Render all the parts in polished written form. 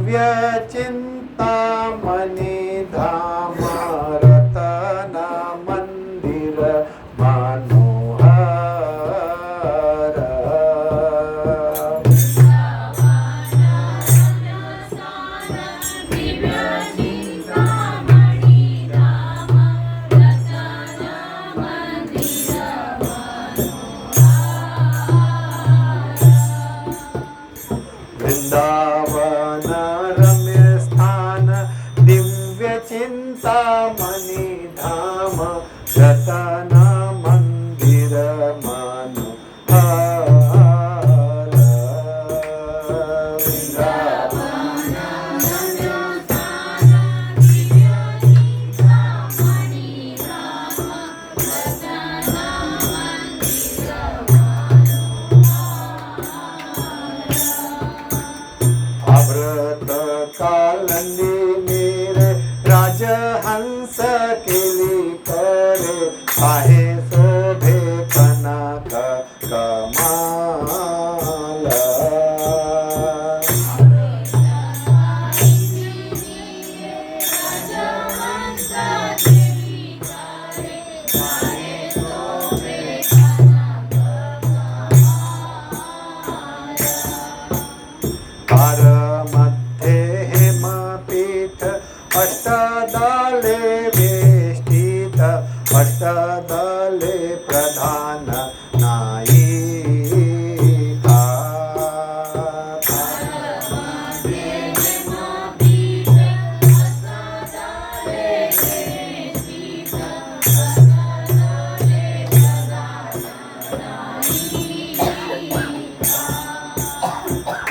दिव्य चिंतामणि धाम रतन मंदिर मनोहर। वृंदावन रम्य स्थान दिव्य चिंतामणि धाम रतन मंदिर मनोहर। अमृत कालंदी मेरे राजहंस केली करे आहे शोभे कनक कमाल। हर मध्ये हेमपीठ अष्टदले वेष्टित अष्टदले प्रधान नायिका।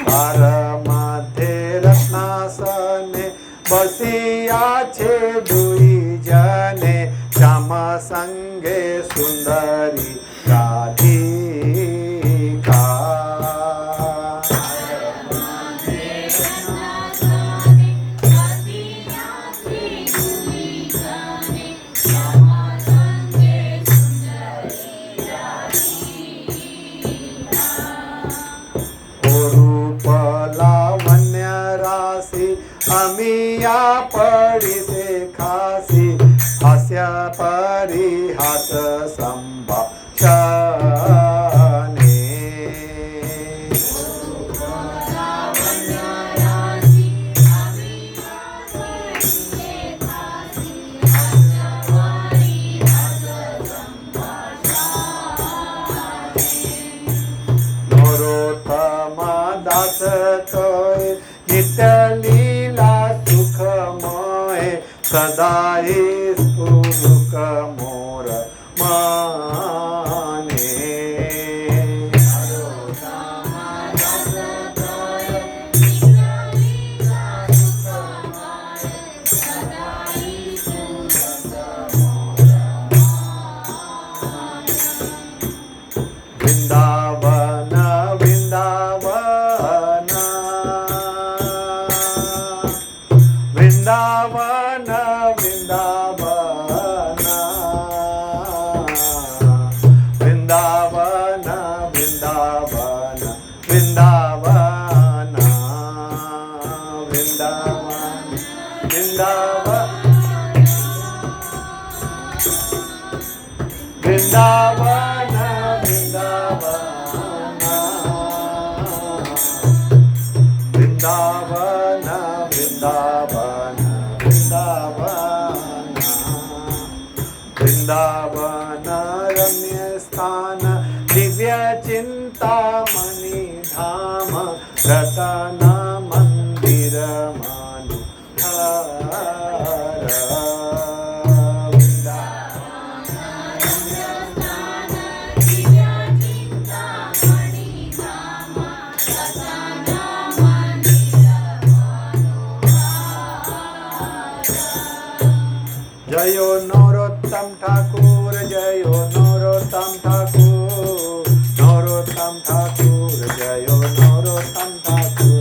हर मध्ये रत्नासने बसिया छे दुई जने श्याम संगे सुंदरी राधिका। रूप लावण्य राशि अमिया पड़ी से खासी हास्य परिहास संभाषणे। नरोत्तम दास कोय नित्य लीला सुखमय सदाई स्फुरुक मोर माने। वृंदावन वृंदावन वृंदावन वृंदावन वृंदावन वृंदावन वृंदावन वृंदावन वृंदावन वृंदावन वृंदावन वृंदावन वृंदावन वृंदावन रम्य स्थान दिव्य चिंतामणि धाम रतन मंदिर मनोहर। जयो नरोत्तम ठाकुर जयो नरोत्तम ठाकुर नरोत्तम ठाकुर जयो नरोत्तम ठाकुर।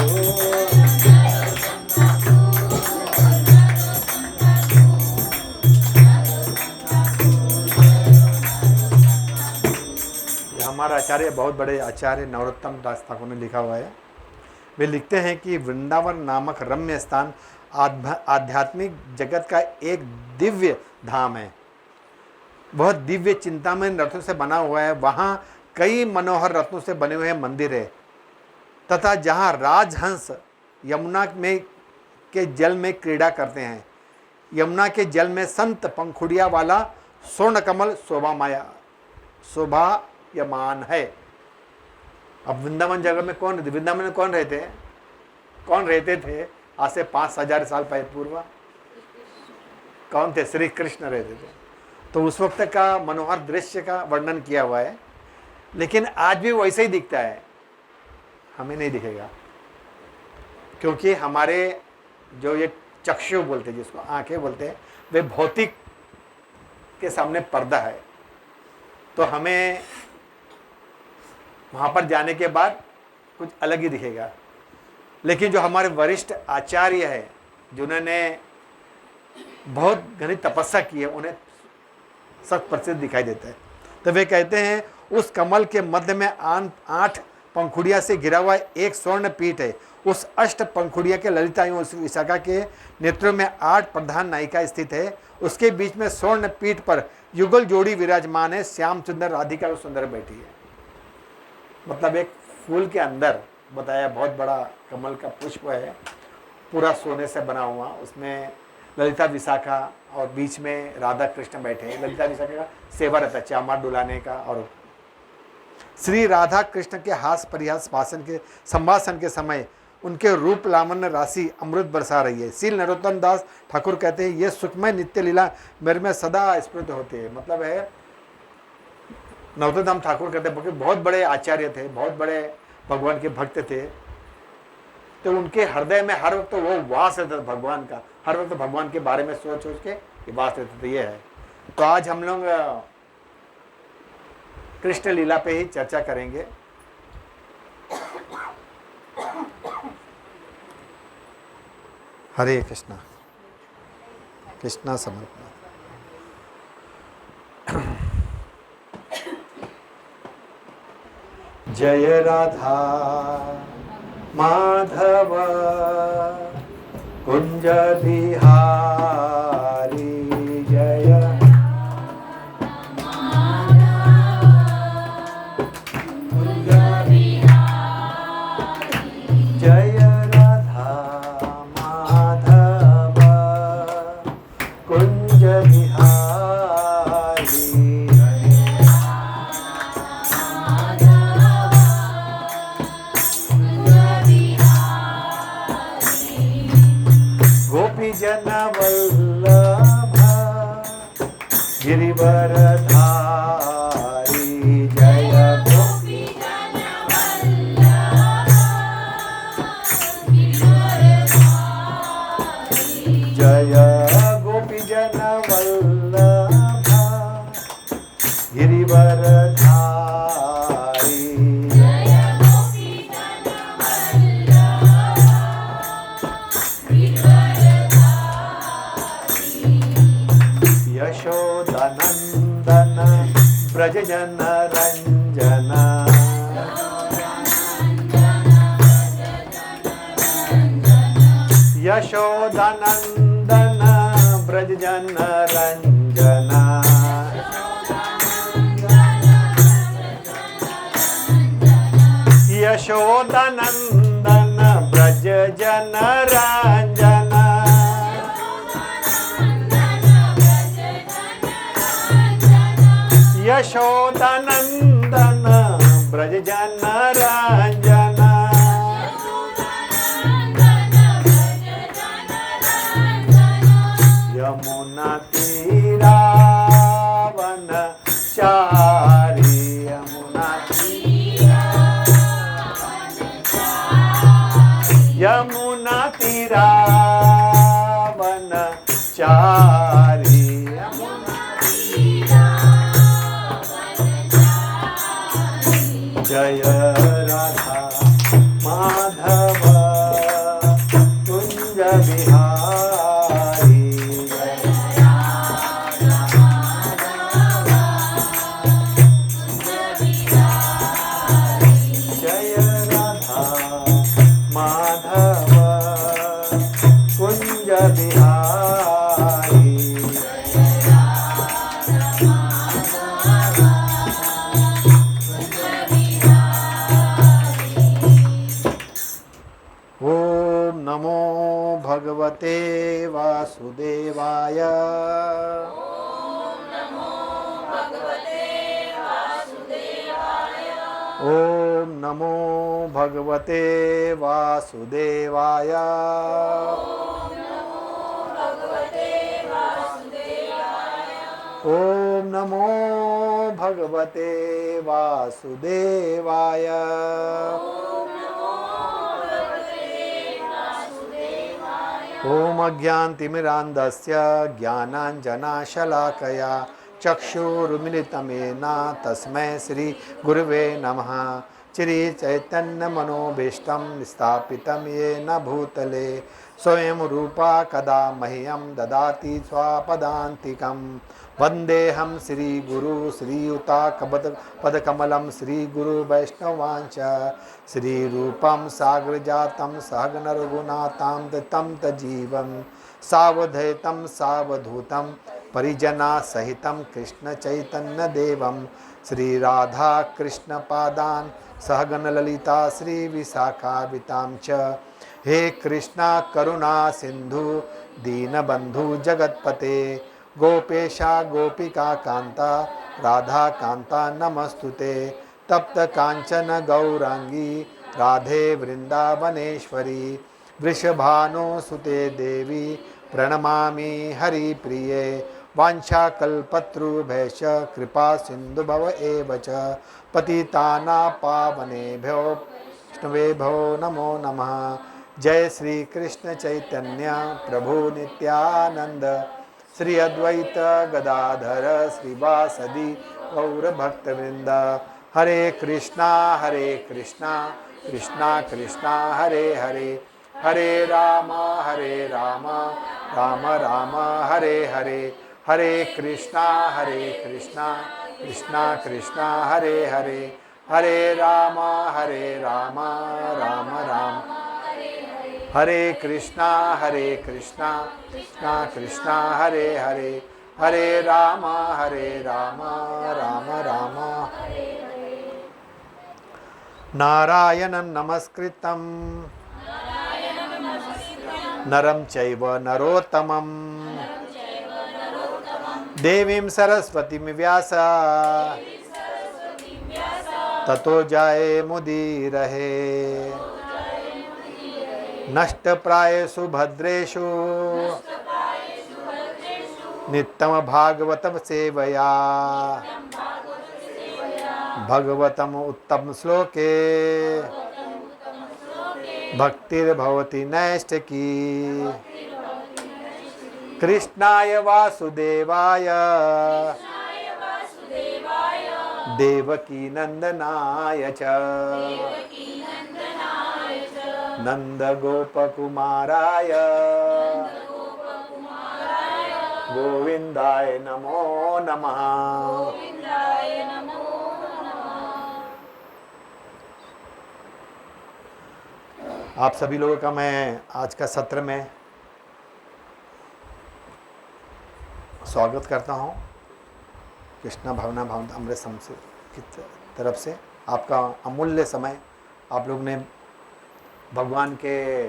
हमारा आचार्य बहुत बड़े आचार्य नरोत्तम दास ठाकुर ने लिखा हुआ है। वे लिखते हैं कि वृंदावन नामक रम्य स्थान आध्यात्मिक जगत का एक दिव्य धाम है। वह दिव्य चिंतामय रत्नों से बना हुआ है। वहाँ कई मनोहर रत्नों से बने हुए मंदिर है तथा जहाँ राजहंस यमुना में के जल में क्रीड़ा करते हैं। यमुना के जल में संत पंखुड़िया वाला स्वर्ण कमल शोभायमान है। अब वृंदावन जगह में वृंदावन में कौन रहते थे आज से 5000 साल पूर्व? कौन थे? श्री कृष्ण रहते थे। तो उस वक्त का मनोहर दृश्य का वर्णन किया हुआ है। लेकिन आज भी वैसे ही दिखता है, हमें नहीं दिखेगा, क्योंकि हमारे जो ये चक्षु बोलते हैं, जिसको आंखें बोलते हैं, वे भौतिक के सामने पर्दा है। तो हमें वहाँ पर जाने के बाद कुछ अलग ही दिखेगा। लेकिन जो हमारे वरिष्ठ आचार्य है, जिन्होंने बहुत घनी तपस्या की है, उन्हें सत प्रतिशत दिखाई देता है। तो वे कहते हैं उस कमल के मध्य में 8 पंखुड़िया से घिरा हुआ एक स्वर्ण पीठ है। उस अष्ट पंखुड़िया के ललिता एवं विशाखा के नेत्रों में 8 प्रधान नायिका स्थित है। उसके बीच में स्वर्ण पीठ पर युगल जोड़ी विराजमान है। श्याम सुंदर राधिका और सुंदर बैठी है। मतलब एक फूल के अंदर बताया बहुत बड़ा कमल का पुष्प है, पूरा सोने से बना हुआ। उसमें ललिता विशाखा और बीच में राधा कृष्ण बैठे हैं। ललिता विशाखा का सेवा रहता है, चामार डुलाने का। और श्री राधा कृष्ण के हास परिहास संभाषण के समय उनके रूप लावण्य राशि अमृत बरसा रही है। श्री नरोत्तम दास ठाकुर कहते हैं ये सुखमय नित्य लीला मेरे में सदा स्फुरित होती है। मतलब है नरोत्तम ठाकुर कहते हैं बहुत बड़े आचार्य थे, बहुत बड़े भगवान के भक्त थे। तो उनके हृदय में हर वक्त वो वास रहता था भगवान का, हर वक्त भगवान के बारे में सोच के वास रहता था। ये है। तो आज हम लोग कृष्ण लीला पे ही चर्चा करेंगे। हरे कृष्णा। कृष्णा समर्पण। जय राधा माधव कुंज बिहारी जय जय राधा माधव कुंज बिहारी गोपी जन वल्लभ गिरिवरधारी जय गोपी जन जय गोपी जन वल्लभ गिरिवरधारी जय गोपी जन वल्लभ यशोदानंदन ब्रज जन रंजन यशोदानंदन ब्रज जन रंजन यशोदानंदन ब्रज जन रंजन यशोदानंदन ब्रज जन रंजन यमुना तीरावन चारी यमुना यमुना तीरावन चारी जय राधा माधव कुंज बिहारी जय राधा कुंज बिहारी। ओम नमो भगवते वासुदेवाय। ओम नमो भगवते वासुदेवाय। ओम नमो भगवते वासुदेवाय। ओम अज्ञानतिमिरान्धस्य ज्ञानाञ्जनशलाकया चक्षुरुन्मिलितं येन तस्मै श्री गुरुवे नमः। चिरचैतन्यमनोभीष्टं स्थापितं येन भूतले स्वयं रूपा कदा मह्यं ददाति स्वपदान्तिकं। वन्देऽहं श्रीगुरु श्रीयुतापदकमलं श्रीगुरुवैष्णवांश्च श्रीरूपं साग्रजातं सहगणरघुनाथां तं तजीवं सावधैतं सावधूतं परिजनासहितं कृष्णचैतन्यदेवं श्रीराधाकृष्णपादान् सहगणललिता श्रीविशाखान्वितां च। हे कृष्णा करुणा सिन्धु दीनबन्धु जगत्पते गोपेशा गोपिका कान्ता राधा कान्ता नमस्तुते। तप्त कांचन गौरांगी राधे वृंदावनेश्वरी वृषभानुसुते देवी प्रणमामि हरिप्रिये। वाञ्छाकल्पतरुभ्यश्च कृपा सिन्धुभव एव च पतितानां पावनेभ्यो वैष्णवेभ्यो नमो नमः। जय श्री कृष्ण चैतन्य प्रभु नित्यानंद श्री अद्वैत गदाधर श्रीवासदि गौर भक्तवृंद। हरे कृष्णा कृष्णा कृष्णा हरे हरे हरे राम राम राम हरे हरे। हरे कृष्णा कृष्णा कृष्णा हरे हरे हरे राम राम राम हरे कृष्णा कृष्णा कृष्णा हरे हरे हरे राम राम राम। नारायणं नमस्कृतं नरं चैव नरोत्तमं देवीं सरस्वतीं व्यास ततो जाये मुदीरहे। नष्टप्रायेषु भद्रेषु नित्यं भागवतं सेवया भगवतम उत्तम श्लोके भक्तिर्भवति नैष्ठिकी। कृष्णाय वासुदेवाय देवकी नंदनाय च नंद गोपकुमाराय गोविंदाय नमो नमः। आप सभी लोगों का मैं आज का सत्र में स्वागत करता हूँ। कृष्णा भावना अमृत समसे की तरफ से आपका अमूल्य समय आप लोग ने भगवान के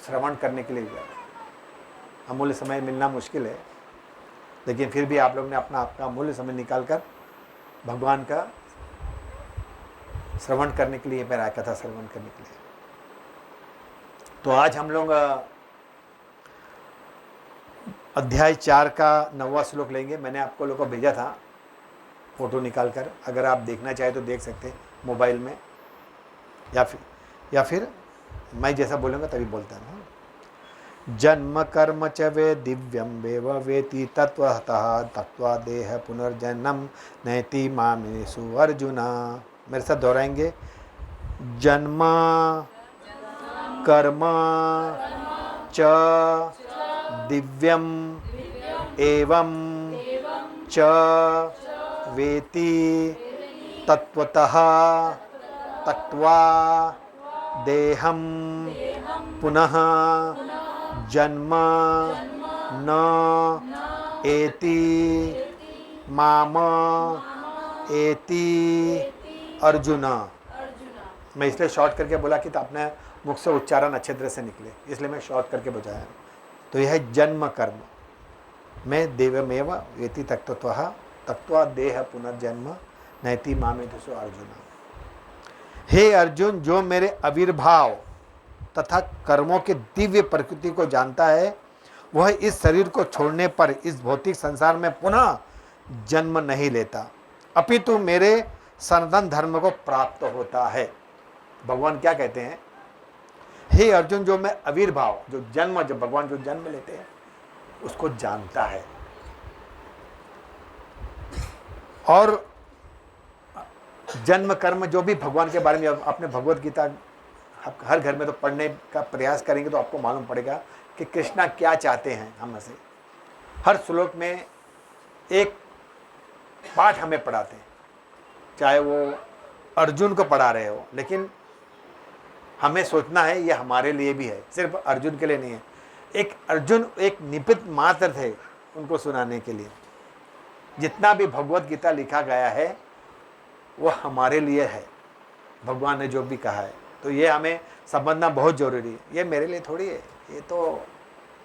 श्रवण करने के लिए दिया। अमूल्य समय मिलना मुश्किल है, लेकिन फिर भी आप लोग ने अपना आपका अमूल्य समय निकालकर भगवान का श्रवण करने के लिए, मेरा कथा श्रवण करने के लिए। तो आज हम लोग अध्याय 4 का 9वां श्लोक लेंगे। मैंने आपको लोगों को भेजा था फोटो निकालकर, अगर आप देखना चाहें तो देख सकते हैं मोबाइल में, या फिर मैं जैसा बोलूँगा तभी बोलता हूँ। जन्म कर्म च वे दिव्यम वेव वेति तत्वतः तत्वा देह पुनर्जन्म नैति मामेषु अर्जुन। मेरे साथ दोहराएंगे। जन्म कर्म च दिव्यम एवं च वेति तत्वतः तत्वा देहं पुनः जन्म न एति माम एति अर्जुन। मैं इसलिए शॉर्ट करके बोला कि तो अपने मुख से उच्चारण अच्छे तरह से निकले, इसलिए मैं शॉर्ट करके बुझाया। तो यह है जन्म कर्म। मैं देवमेव एति तत्त्वतः तत्वा देह पुनर्जन्म नैति मामेति अर्जुन। हे अर्जुन, जो मेरे आविर्भाव तथा कर्मों के दिव्य प्रकृति को जानता है, वह इस शरीर को छोड़ने पर इस भौतिक संसार में पुनः जन्म नहीं लेता, अपितु मेरे सनातन धर्म को प्राप्त होता है। भगवान क्या कहते हैं? हे अर्जुन, जो मैं आविर्भाव, जो जन्म, जब भगवान जो जन्म लेते हैं उसको जानता है, और जन्म कर्म जो भी भगवान के बारे में अपने भगवत गीता हर घर में तो पढ़ने का प्रयास करेंगे तो आपको मालूम पड़ेगा कि कृष्णा क्या चाहते हैं हमसे। हर श्लोक में एक पाठ हमें पढ़ाते हैं, चाहे वो अर्जुन को पढ़ा रहे हो, लेकिन हमें सोचना है ये हमारे लिए भी है, सिर्फ अर्जुन के लिए नहीं है। एक अर्जुन एक निमित्त मात्र थे उनको सुनाने के लिए। जितना भी भगवत गीता लिखा गया है वो हमारे लिए है, भगवान ने जो भी कहा है, तो ये हमें समझना बहुत ज़रूरी है। ये मेरे लिए थोड़ी है, ये तो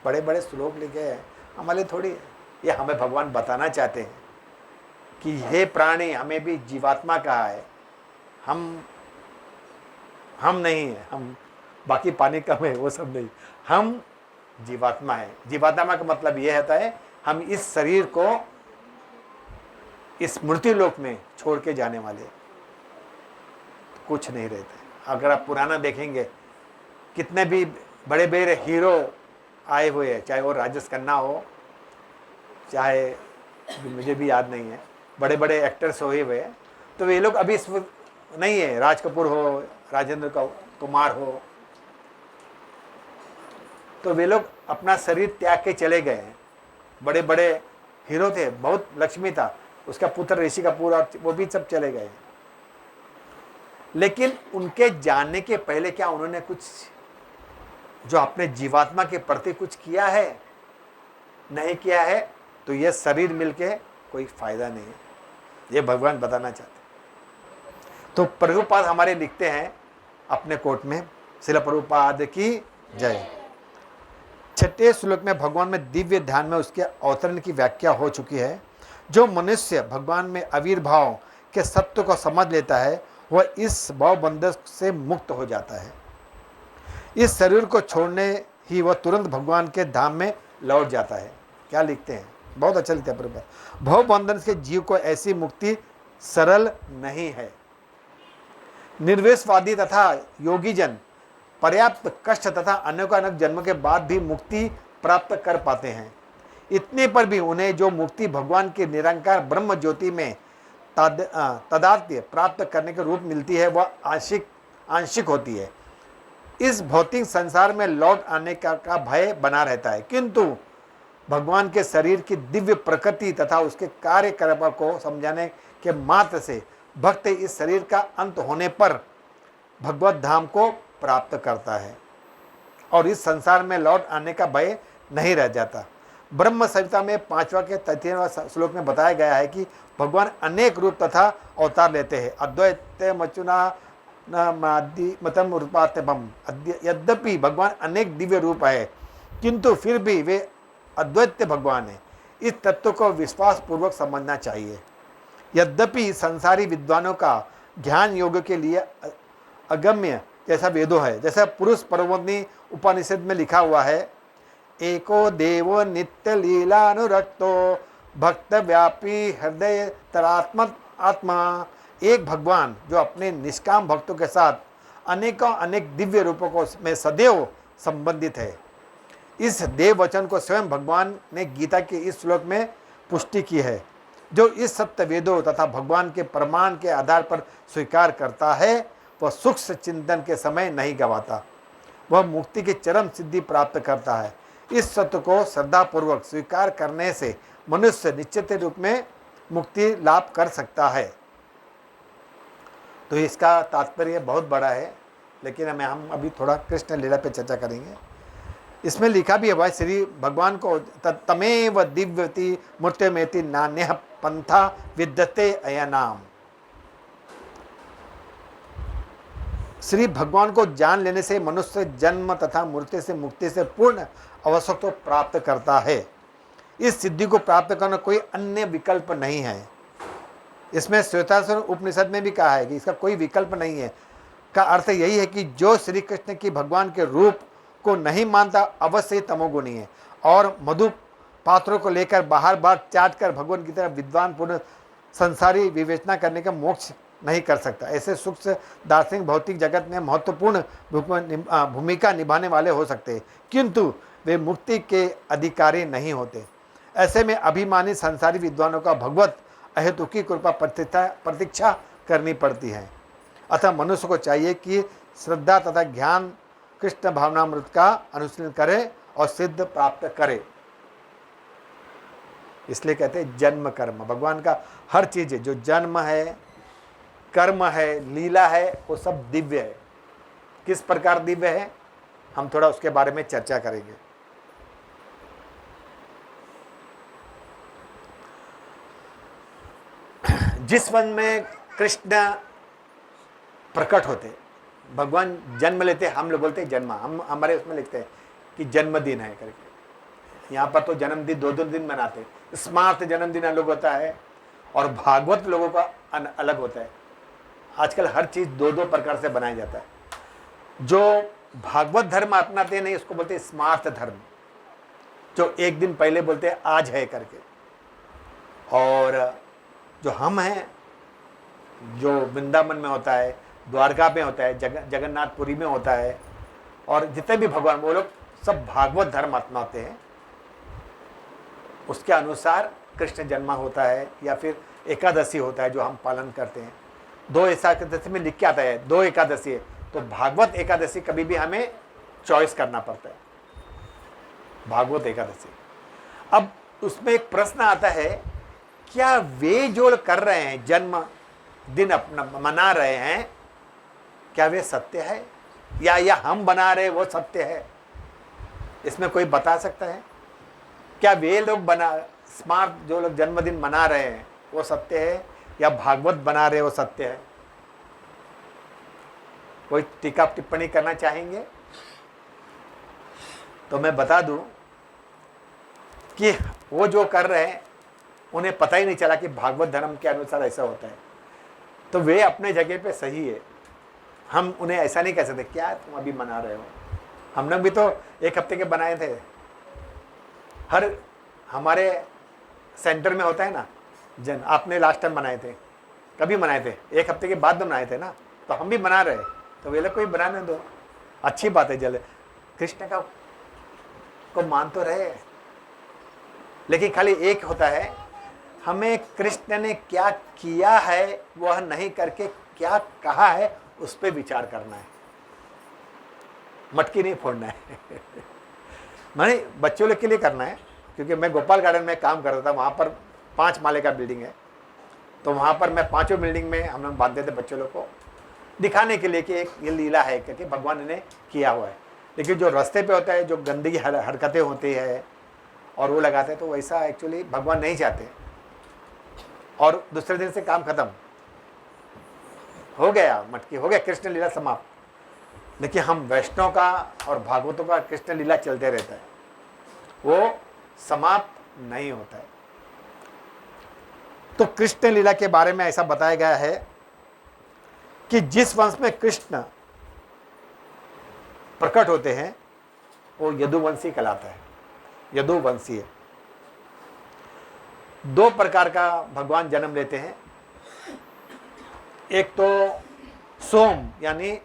बड़े बड़े श्लोक लिखे हैं, हमारे लिए थोड़ी है। ये हमें भगवान बताना चाहते हैं कि हे प्राणी, हमें भी जीवात्मा कहा है, हम नहीं है, हम बाकी पानी कम है वो सब नहीं, हम जीवात्मा है। जीवात्मा का मतलब ये होता है हम इस शरीर को इस मृत्यु लोक में छोड़ के जाने वाले, कुछ नहीं रहते। अगर आप पुराना देखेंगे, कितने भी बड़े बड़े हीरो आए हुए हैं, चाहे वो राजेश खन्ना हो, चाहे मुझे भी याद नहीं है, बड़े बड़े एक्टर्स हुए हुए, तो वे लोग अभी नहीं है। राज कपूर हो, राजेंद्र कुमार हो, तो वे लोग अपना शरीर त्याग के चले गए हैं। बड़े बड़े हीरो थे, बहुत लक्ष्मी था, उसका पुत्र ऋषि कपूर, वो भी सब चले गए। लेकिन उनके जाने के पहले क्या उन्होंने कुछ जो अपने जीवात्मा के प्रति कुछ किया है? नहीं किया है, तो यह शरीर मिलके कोई फायदा नहीं है, ये भगवान बताना चाहते। तो प्रभुपाद हमारे लिखते हैं अपने कोट में, श्रील प्रभुपाद की जय। छठे श्लोक में भगवान में दिव्य ध्यान में उसके अवतरण की व्याख्या हो चुकी है। जो मनुष्य भगवान में आविर्भाव के सत्य को समझ लेता है वह इस भावबंधन से मुक्त हो जाता है। इस शरीर को छोड़ने ही वह तुरंत भगवान के धाम में लौट जाता है। क्या लिखते हैं? बहुत अच्छा लिखते हैं प्रभुपाद। भावबंधन से जीव को ऐसी मुक्ति सरल नहीं है। निर्वेशवादी तथा योगीजन पर्याप्त कष्ट तथा अनेक जन्म के बाद भी मुक्ति प्राप्त कर पाते हैं। इतने पर भी उन्हें जो मुक्ति भगवान के निरंकार ब्रह्म ज्योति में तदात्म्य प्राप्त करने के रूप मिलती है वह आंशिक होती है। इस भौतिक संसार में लौट आने का भय बना रहता है, किंतु भगवान के शरीर की दिव्य प्रकृति तथा उसके कार्यकलाप को समझाने के मात्र से भक्त इस शरीर का अंत होने पर भगवत धाम को प्राप्त करता है और इस संसार में लौट आने का भय नहीं रह जाता। ब्रह्म संहिता में 5वां के 33वां श्लोक में बताया गया है कि भगवान अनेक रूप तथा अवतार लेते हैं। अद्वैत मचुना मतम रूपात्यम। यद्यपि भगवान अनेक दिव्य रूप है, किंतु फिर भी वे अद्वैत भगवान है। इस तत्व को विश्वास पूर्वक समझना चाहिए। यद्यपि संसारी विद्वानों का ज्ञान योग के लिए अगम्य जैसा वेदों है, जैसा पुरुष परमोधनी उपनिषद में लिखा हुआ है, एको देवो नित्य लीलानुरक्तो भक्त व्यापी हृदय तरात्म आत्मा। एक भगवान जो अपने निष्काम भक्तों के साथ अनेक दिव्य रूपों को में सदैव संबंधित है। इस देव वचन को स्वयं भगवान ने गीता के इस श्लोक में पुष्टि की है। जो इस सत्य वेदों तथा भगवान के प्रमाण के आधार पर स्वीकार करता है वह सूक्ष्म चिंतन के समय नहीं गवाता, वह मुक्ति की चरम सिद्धि प्राप्त करता है। इस सत्य को श्रद्धापूर्वक स्वीकार करने से मनुष्य निश्चित रूप में मुक्ति लाभ कर सकता है। तो इसका तात्पर्य बहुत बड़ा है, लेकिन हम अभी थोड़ा कृष्ण लीला पे चर्चा करेंगे। इसमें लिखा भी है भाई, श्री भगवान को तमेव दिव्यति मूर्तिमेति नान्यः पंथा विद्यते अयनाम। श्री भगवान को जान लेने से मनुष्य जन्म तथा मृत्यु से मुक्ति से पूर्ण अवसर को प्राप्त करता है। इस सिद्धि को प्राप्त करना कोई अन्य विकल्प नहीं है। इसमें श्वेताश्वर उपनिषद में भी कहा है कि इसका कोई विकल्प नहीं है। का अर्थ यही है कि जो श्री कृष्ण की भगवान के रूप को नहीं मानता अवश्य ही तमोगुणी है और मधु पात्रों को लेकर बाहर बार चाट कर भगवान की तरह विद्वान पूर्ण संसारी विवेचना करने का मोक्ष नहीं कर सकता। ऐसे सूक्ष्म दार्शनिक भौतिक जगत में महत्वपूर्ण भूमिका निभाने वाले हो सकते हैं, किंतु वे मुक्ति के अधिकारी नहीं होते। ऐसे में अभिमानी संसारी विद्वानों का भगवत अहेतु की कृपा प्रतीक्षा करनी पड़ती है। अतः मनुष्य को चाहिए कि श्रद्धा तथा ज्ञान कृष्ण भावनामृत का अनुसरण करे और सिद्ध प्राप्त करे। इसलिए कहते हैं जन्म कर्म, भगवान का हर चीज जो जन्म है, कर्म है, लीला है, वो सब दिव्य है। किस प्रकार दिव्य है, हम थोड़ा उसके बारे में चर्चा करेंगे। जिस वन में कृष्ण प्रकट होते, भगवान जन्म लेते, हम लोग बोलते हैं जन्म, हम हमारे उसमें लिखते हैं कि जन्मदिन है करके। यहाँ पर तो जन्मदिन 2-2 दिन मनाते, स्मार्त जन्मदिन अलग होता है और भागवत लोगों का अलग होता है। आजकल हर चीज़ 2-2 प्रकार से बनाया जाता है। जो भागवत धर्म अपनाते नहीं उसको बोलते हैं स्मार्त धर्म, जो एक दिन पहले बोलते हैं आज है करके। और जो हम हैं, जो वृंदावन में होता है, द्वारका में होता है, जगन्नाथपुरी में होता है, और जितने भी भगवान वो लोग सब भागवत धर्म अपनाते हैं। उसके अनुसार कृष्ण जन्म होता है या फिर एकादशी होता है जो हम पालन करते हैं। 2 एकादशी में लिख के आता है 2 एकादशी है, तो भागवत एकादशी कभी भी हमें चॉइस करना पड़ता है, भागवत एकादशी। अब उसमें एक प्रश्न आता है, क्या वे जो कर रहे हैं जन्म दिन अपना मना रहे हैं, क्या वे सत्य है या हम बना रहे वो सत्य है? इसमें कोई बता सकता है? क्या वे लोग स्मार्ट जो लोग जन्मदिन मना रहे हैं वो सत्य है या भागवत बना रहे वो सत्य है? कोई टीका टिप्पणी करना चाहेंगे? तो मैं बता दूं कि वो जो कर रहे हैं उन्हें पता ही नहीं चला कि भागवत धर्म के अनुसार ऐसा होता है, तो वे अपने जगह पे सही है। हम उन्हें ऐसा नहीं कह सकते क्या तुम अभी मना रहे हो। हम लोग भी तो 1 हफ्ते के बनाए थे, हर हमारे सेंटर में होता है ना आपने लास्ट टाइम बनाए थे, कभी मनाए थे? 1 हफ्ते के बाद बनाए थे ना, तो हम भी बना रहे, तो वे लोग कोई बनाने दो, अच्छी बात है। जल कृष्ण का को मान तो रहे, लेकिन खाली एक होता है, हमें कृष्ण ने क्या किया है वह नहीं करके क्या कहा है उस पर विचार करना है, मटकी नहीं फोड़ना है। मैंने बच्चों लोग के लिए करना है, क्योंकि मैं गोपाल गार्डन में काम करता था, वहाँ पर 5 माले का बिल्डिंग है, तो वहाँ पर मैं 5 बिल्डिंग में हम लोग बांधते थे बच्चों लोग को दिखाने के लिए कि एक ये लीला है क्योंकि भगवान ने किया हुआ है। लेकिन जो रास्ते पे होता है, जो गंदगी हरकतें होती है और वो लगाते हैं, तो वैसा एक्चुअली भगवान नहीं चाहते। और दूसरे दिन से काम खत्म हो गया, मटकी हो गया, कृष्ण लीला समाप्त। लेकिन हम वैष्णव का और भागवतों का कृष्ण लीला चलते रहता है, वो समाप्त नहीं होता है। तो कृष्ण लीला के बारे में ऐसा बताया गया है कि जिस वंश में कृष्ण प्रकट होते हैं वो यदुवंशी कहलाता है। यदुवंशीय 2 प्रकार का भगवान जन्म लेते हैं। एक तो सोम यानी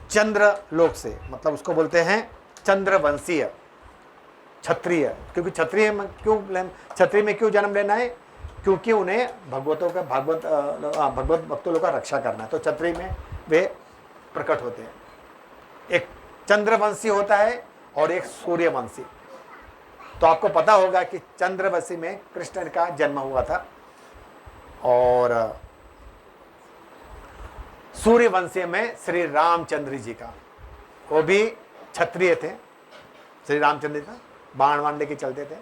चंद्र लोक से, मतलब उसको बोलते हैं चंद्रवंशीय, क्षत्रिय। क्योंकि क्षत्रिय में क्यों जन्म लेना है? क्योंकि उन्हें भगवत भक्तों का रक्षा करना है, तो क्षत्रिय में वे प्रकट होते हैं। एक चंद्रवंशी होता है और एक सूर्यवंशी। तो आपको पता होगा कि चंद्रवंशी में कृष्ण का जन्म हुआ था और सूर्यवंशी में श्री रामचंद्र जी का, वो भी क्षत्रिय थे, श्री रामचंद्र था, बाण वाण लेके चलते थे।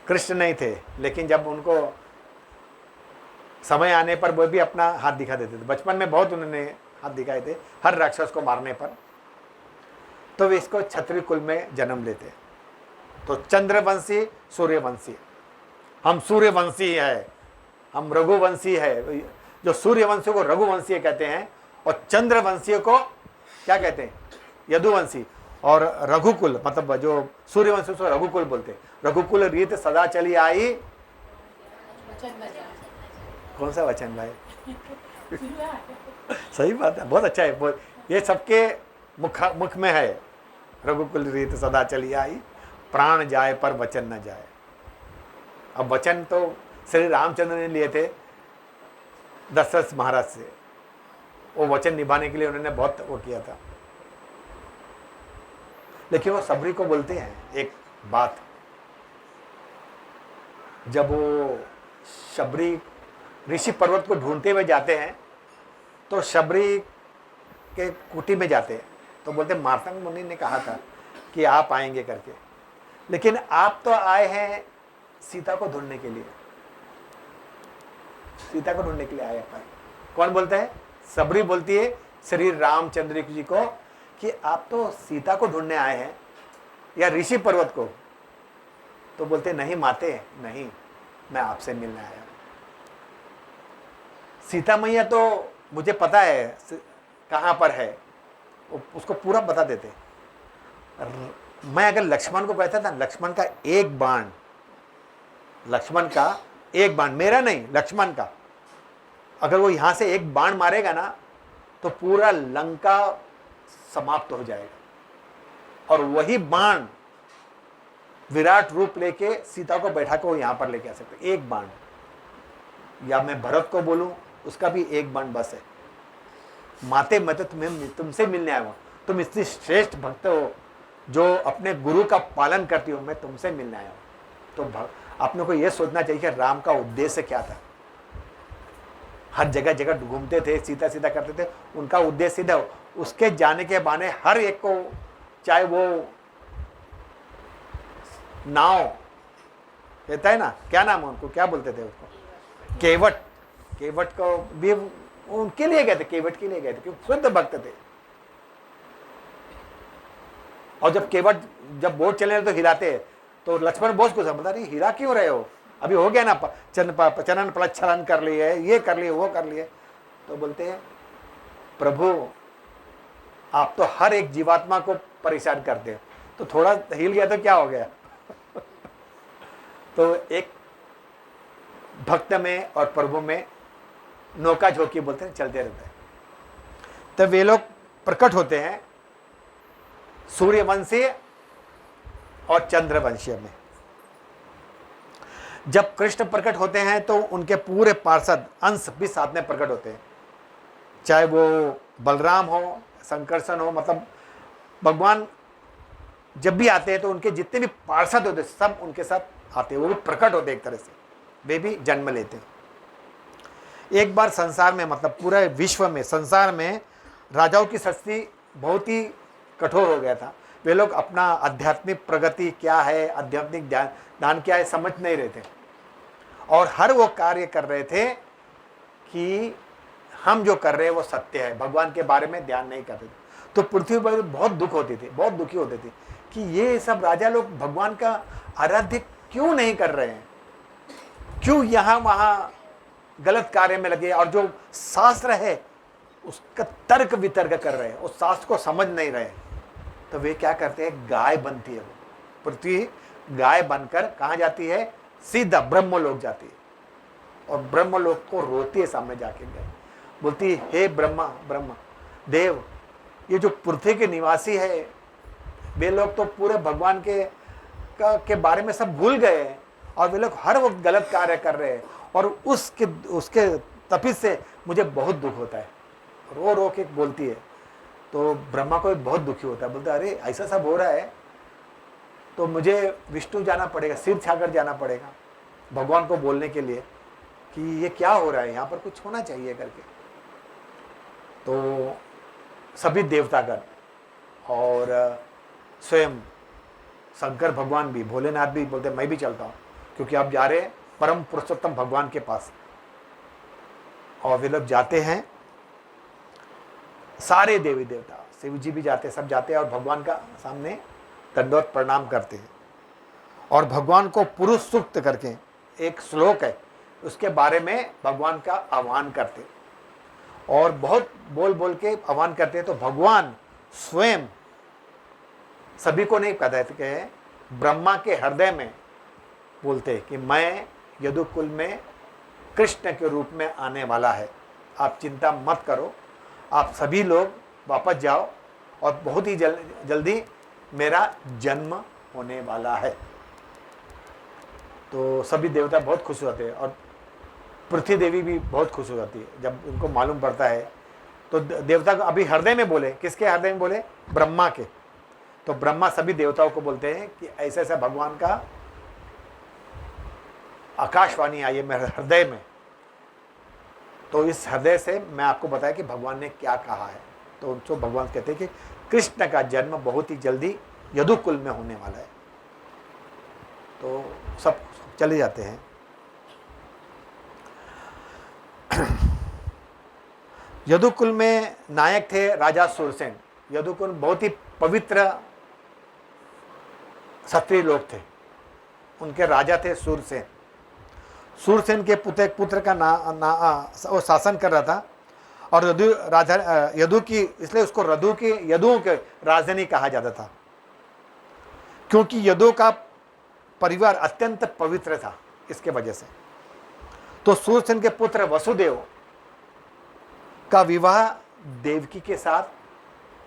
कृष्ण नहीं थे, लेकिन जब उनको समय आने पर वो भी अपना हाथ दिखा देते थे। बचपन में बहुत उन्होंने हाथ दिखाए थे हर राक्षस को मारने पर। तो वे इसको क्षत्रिय कुल में जन्म लेते। तो चंद्रवंशी, सूर्यवंशी, हम सूर्यवंशी है, हम रघुवंशी है। जो सूर्यवंशी को रघुवंशी कहते हैं और चंद्रवंशी को क्या कहते हैं, यदुवंशी। और रघुकुल मतलब जो सूर्यवंशी उसको रघुकुल बोलते हैं। रघुकुल रीत सदा चली आई, कौन सा वचन भाई? सही बात है, बहुत अच्छा है। ये सबके मुख में है। रघुकुल रीत सदा चली आई, प्राण जाए पर वचन न जाए। अब वचन तो श्री रामचंद्र ने लिए थे दशरथ महाराज से, वो वचन निभाने के लिए उन्होंने बहुत वो किया था। लेकिन वो सबरी को बोलते हैं एक बात, जब वो शबरी ऋषि पर्वत को ढूंढते हुए जाते हैं तो शबरी के कुटी में जाते हैं, तो बोलते मार्तंग मुनि ने कहा था कि आप आएंगे करके, लेकिन आप तो आए हैं सीता को ढूंढने के लिए, सीता को ढूंढने के लिए आए अपन। कौन बोलता है? सबरी बोलती है श्री रामचंद्र जी को कि आप तो सीता को ढूंढने आए हैं या ऋषि पर्वत को। तो बोलते नहीं माते, नहीं, मैं आपसे मिलने आया। सीता मैया तो मुझे पता है कहाँ पर है, उसको पूरा बता देते। मैं अगर लक्ष्मण को कहता था, लक्ष्मण का एक बाण, लक्ष्मण का एक बाण, मेरा नहीं, लक्ष्मण का, अगर वो यहां से एक बाण मारेगा ना तो पूरा लंका समाप्त हो जाएगा। और वही बाण विराट रूप लेके सीता को बैठा के वो यहां पर लेके आ सकते, एक बाण। या मैं भरत को बोलूं, उसका भी एक बाण बस है। माते मैं तो तुमसे मिलने आया हूं, तुम इतनी श्रेष्ठ भक्त हो जो अपने गुरु का पालन करती हो, मैं तुमसे मिलने आया हूं। तो अपने को यह सोचना चाहिए कि राम का उद्देश्य क्या था। हर जगह जगह घूमते थे, सीधा सीधा करते थे, उनका उद्देश्य सीधा, उसके जाने के बहाने हर एक को, चाहे वो नाव कहता है ना, क्या नाम है उनको, क्या बोलते थे उसको, केवट, केवट को भी उनके लिए गए थे, केवट के लिए गए थे क्योंकि शुद्ध भक्त थे। और जब केवट जब बोट चले तो हिलाते, तो लक्ष्मण बोझ को समझता नहीं, हिला क्यों रहे हो, अभी हो गया ना, चनन प्रक्षालन कर लिए, ये कर लिए, वो कर लिए। तो बोलते हैं प्रभु आप तो हर एक जीवात्मा को परेशान करते हो, तो थोड़ा हिल गया तो क्या हो गया। तो एक भक्त में और प्रभु में नौका झोंकी बोलते हैं, चलते रहते हैं। तब वे लोग प्रकट होते हैं सूर्यवंशीय और चंद्रवंशीय में। जब कृष्ण प्रकट होते हैं तो उनके पूरे पार्षद अंश भी साथ में प्रकट होते हैं, चाहे वो बलराम हो, संकर्षण हो, मतलब भगवान जब भी आते हैं तो उनके जितने भी पार्षद होते हैं सब उनके साथ आते हैं, वो भी प्रकट होते हैं एक तरह से, वे भी जन्म लेते हैं। एक बार संसार में, मतलब पूरे विश्व में, संसार में राजाओं की सृष्टि बहुत ही कठोर हो गया था। वे लोग अपना आध्यात्मिक प्रगति क्या है, आध्यात्मिक दान क्या है समझ नहीं रहे थे, और हर वो कार्य कर रहे थे कि हम जो कर रहे हैं वो सत्य है, भगवान के बारे में ध्यान नहीं करते थे। तो पृथ्वी पर बहुत दुख होती थी, बहुत दुखी होते थे कि ये सब राजा लोग भगवान का आराध्य क्यों नहीं कर रहे हैं, क्यों यहाँ वहाँ गलत कार्य में लगे, और जो शास्त्र है उसका तर्क वितर्क कर रहे हैं, उस शास्त्र को समझ नहीं रहे। तो वे क्या करते हैं, गाय बनती है, वो पृथ्वी गाय बनकर कहाँ जाती है, सीधा ब्रह्मलोक जाती है, और ब्रह्मलोक को रोती है सामने जाके गए, बोलती है हे ब्रह्मा, ब्रह्मा देव, ये जो पृथ्वी के निवासी है वे लोग तो पूरे भगवान के बारे में सब भूल गए हैं, और वे लोग हर वक्त गलत कार्य कर रहे हैं, और उसके तपिश से मुझे बहुत दुख होता है। रो रो के बोलती है। तो ब्रह्मा को बहुत दुखी होता है, बोलता है अरे ऐसा सब हो रहा है तो मुझे विष्णु जाना पड़ेगा, सिर छाकर जाना पड़ेगा भगवान को बोलने के लिए कि ये क्या हो रहा है, यहाँ पर कुछ होना चाहिए करके। तो सभी देवतागण और स्वयं शंकर भगवान भी, भोलेनाथ भी बोलते मैं भी चलता हूँ, क्योंकि आप जा रहे हैं परम पुरुषोत्तम भगवान के पास। और वे लोग जाते हैं, सारे देवी देवता, शिव जी भी जाते हैं, सब जाते हैं और भगवान का सामने दंडवत प्रणाम करते हैं। और भगवान को पुरुष सूक्त करके एक श्लोक है, उसके बारे में भगवान का आह्वान करते हैं और बहुत बोल बोल के आह्वान करते हैं। तो भगवान स्वयं सभी को नहीं कहते हैं, ब्रह्मा के हृदय में बोलते हैं कि मैं यदुकुल में कृष्ण के रूप में आने वाला है, आप चिंता मत करो, आप सभी लोग वापस जाओ और बहुत ही जल्दी मेरा जन्म होने वाला है। तो सभी देवता बहुत खुश होते हैं और पृथ्वी देवी भी बहुत खुश हो जाती है जब उनको मालूम पड़ता है। तो देवता को अभी हृदय में बोले, किसके हृदय में बोले? ब्रह्मा के। तो ब्रह्मा सभी देवताओं को बोलते हैं कि ऐसा ऐसा भगवान का आकाशवाणी आई है मेरे हृदय में, तो इस हृदय से मैं आपको बताया कि भगवान ने क्या कहा है। तो उनको भगवान कहते हैं कि कृष्ण का जन्म बहुत ही जल्दी यदुकुल में होने वाला है। तो सब चले जाते हैं। यदुकुल में नायक थे राजा सूरसेन। यदुकुल बहुत ही पवित्र क्षत्रिय लोग थे, उनके राजा थे सूरसेन। सूरसेन के पुत्र का वो शासन कर रहा था और यदु की, इसलिए उसको यदुओं के राजधानी कहा जाता था, क्योंकि यदु का परिवार अत्यंत पवित्र था, इसके वजह से। तो सूरसेन के पुत्र वसुदेव का विवाह देवकी के साथ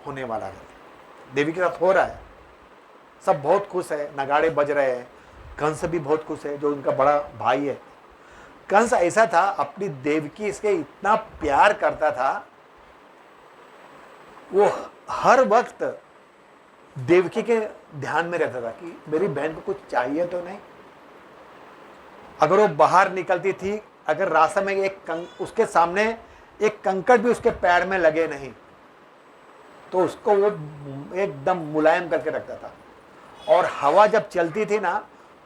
होने वाला है, देवी के साथ हो रहा है। सब बहुत खुश है, नगाड़े बज रहे हैं। कंस भी बहुत खुश है, जो उनका बड़ा भाई है। कंस ऐसा था, अपनी देवकी इसके इतना प्यार करता था, वो हर वक्त देवकी के ध्यान में रहता था कि मेरी बहन को कुछ चाहिए तो नहीं। अगर वो बाहर निकलती थी, अगर रास्ते में उसके सामने एक कंकड़ भी उसके पैर में लगे नहीं, तो उसको वो एकदम मुलायम करके रखता था। और हवा जब चलती थी ना,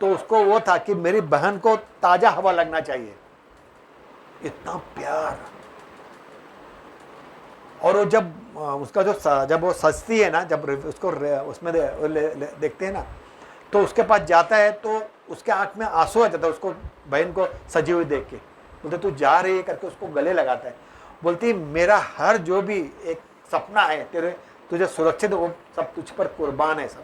तो उसको वो था कि मेरी बहन को ताजा हवा लगना चाहिए, इतना प्यार। और वो जब उसका जब वो सजती है ना, जब उसको उसमें देखते हैं ना, तो उसके पास जाता है तो उसके आंख में आंसू आ जाता है, उसको बहन को सजी हुई देख के। बोलते तू जा रही है करके उसको गले लगाता है। बोलती मेरा हर जो भी एक सपना है तुझे सुरक्षित, वो सब तुझ पर कुर्बान है सब।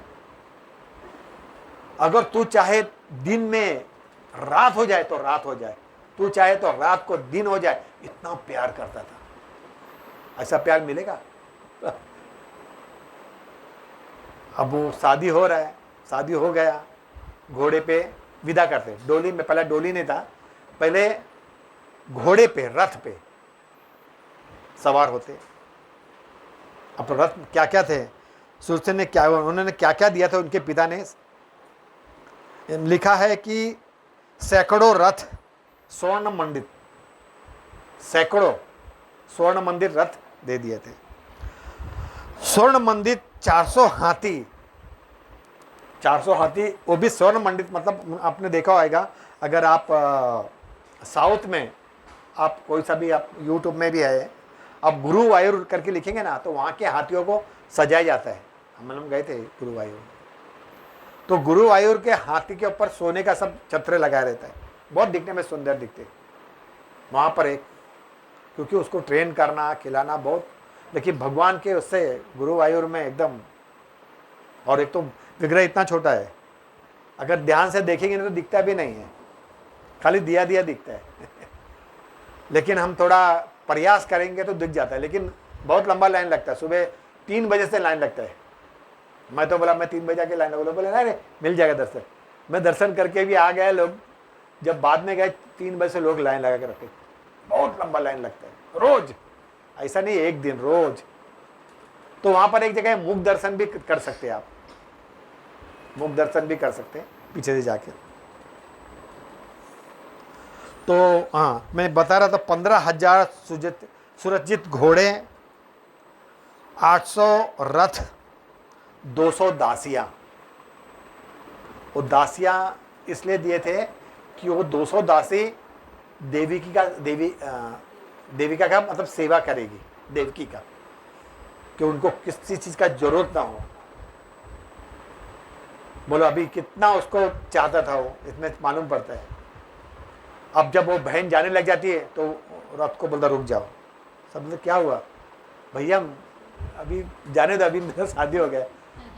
अगर तू चाहे दिन में रात हो जाए तो रात हो जाए, तू चाहे तो रात को दिन हो जाए, इतना प्यार करता था। ऐसा प्यार मिलेगा? अब वो शादी हो रहा है, शादी हो गया, घोड़े पे विदा करते, डोली में, पहले डोली नहीं था, पहले घोड़े पे, रथ पे सवार होते। अब रथ क्या क्या थे, सूरसेन ने क्या, उन्होंने क्या क्या दिया था उनके पिता ने। लिखा है कि सैकड़ों रथ स्वर्ण मंडित, सैकड़ों स्वर्ण मंदिर रथ दे दिए थे। स्वर्ण मंडित 400 हाथी, 400 हाथी, वो भी स्वर्ण मंडित। मतलब आपने देखा होगा, अगर आप साउथ में, आप कोई सा भी, आप यूट्यूब में भी है, आप गुरुवायूर करके लिखेंगे ना, तो वहाँ के हाथियों को सजाया जाता है। हम लोग गए थे गुरुवायूर, तो गुरुवायूर के हाथी के ऊपर सोने का सब छत्र लगाया रहता है, बहुत दिखने में सुंदर दिखते वहाँ पर एक, क्योंकि उसको ट्रेन करना, खिलाना बहुत। लेकिन भगवान के उससे गुरुवायूर में एकदम, और एक तो विग्रह इतना छोटा है, अगर ध्यान से देखेंगे तो दिखता भी नहीं है, खाली दिया दिया दिखता है। लेकिन हम थोड़ा प्रयास करेंगे तो दिख जाता है, लेकिन बहुत लंबा लाइन लगता है। सुबह 3 बजे से लाइन लगता है। मैं तो बोला मैं 3 बजे के लाइन, बोले नहीं मिल जाएगा दर्शन। मैं दर्शन करके भी आ गए लोग, जब बाद में गए 3 बजे से लोग लाइन लगा के रखे, बहुत लंबा लाइन लगता है रोज, ऐसा नहीं एक दिन, रोज। तो वहां पर एक जगह मुख दर्शन भी कर सकते हैं आप, मुख दर्शन भी कर सकते हैं पीछे से जाके। तो हाँ, मैं बता रहा था 15,000 सुसज्जित घोड़े, 800 रथ 200 दासियां। वो दासियां इसलिए दिए थे कि वो 200 दासी देविका का मतलब सेवा करेगी, देवकी का, कि उनको किसी चीज का जरूरत ना हो। बोलो अभी कितना उसको चाहता था वो, इसमें मालूम पड़ता है। अब जब वो बहन जाने लग जाती है तो रात को बोलता रुक जाओ। सब बोलते क्या हुआ भैया, अभी जाने दो, अभी मेरा शादी हो गया।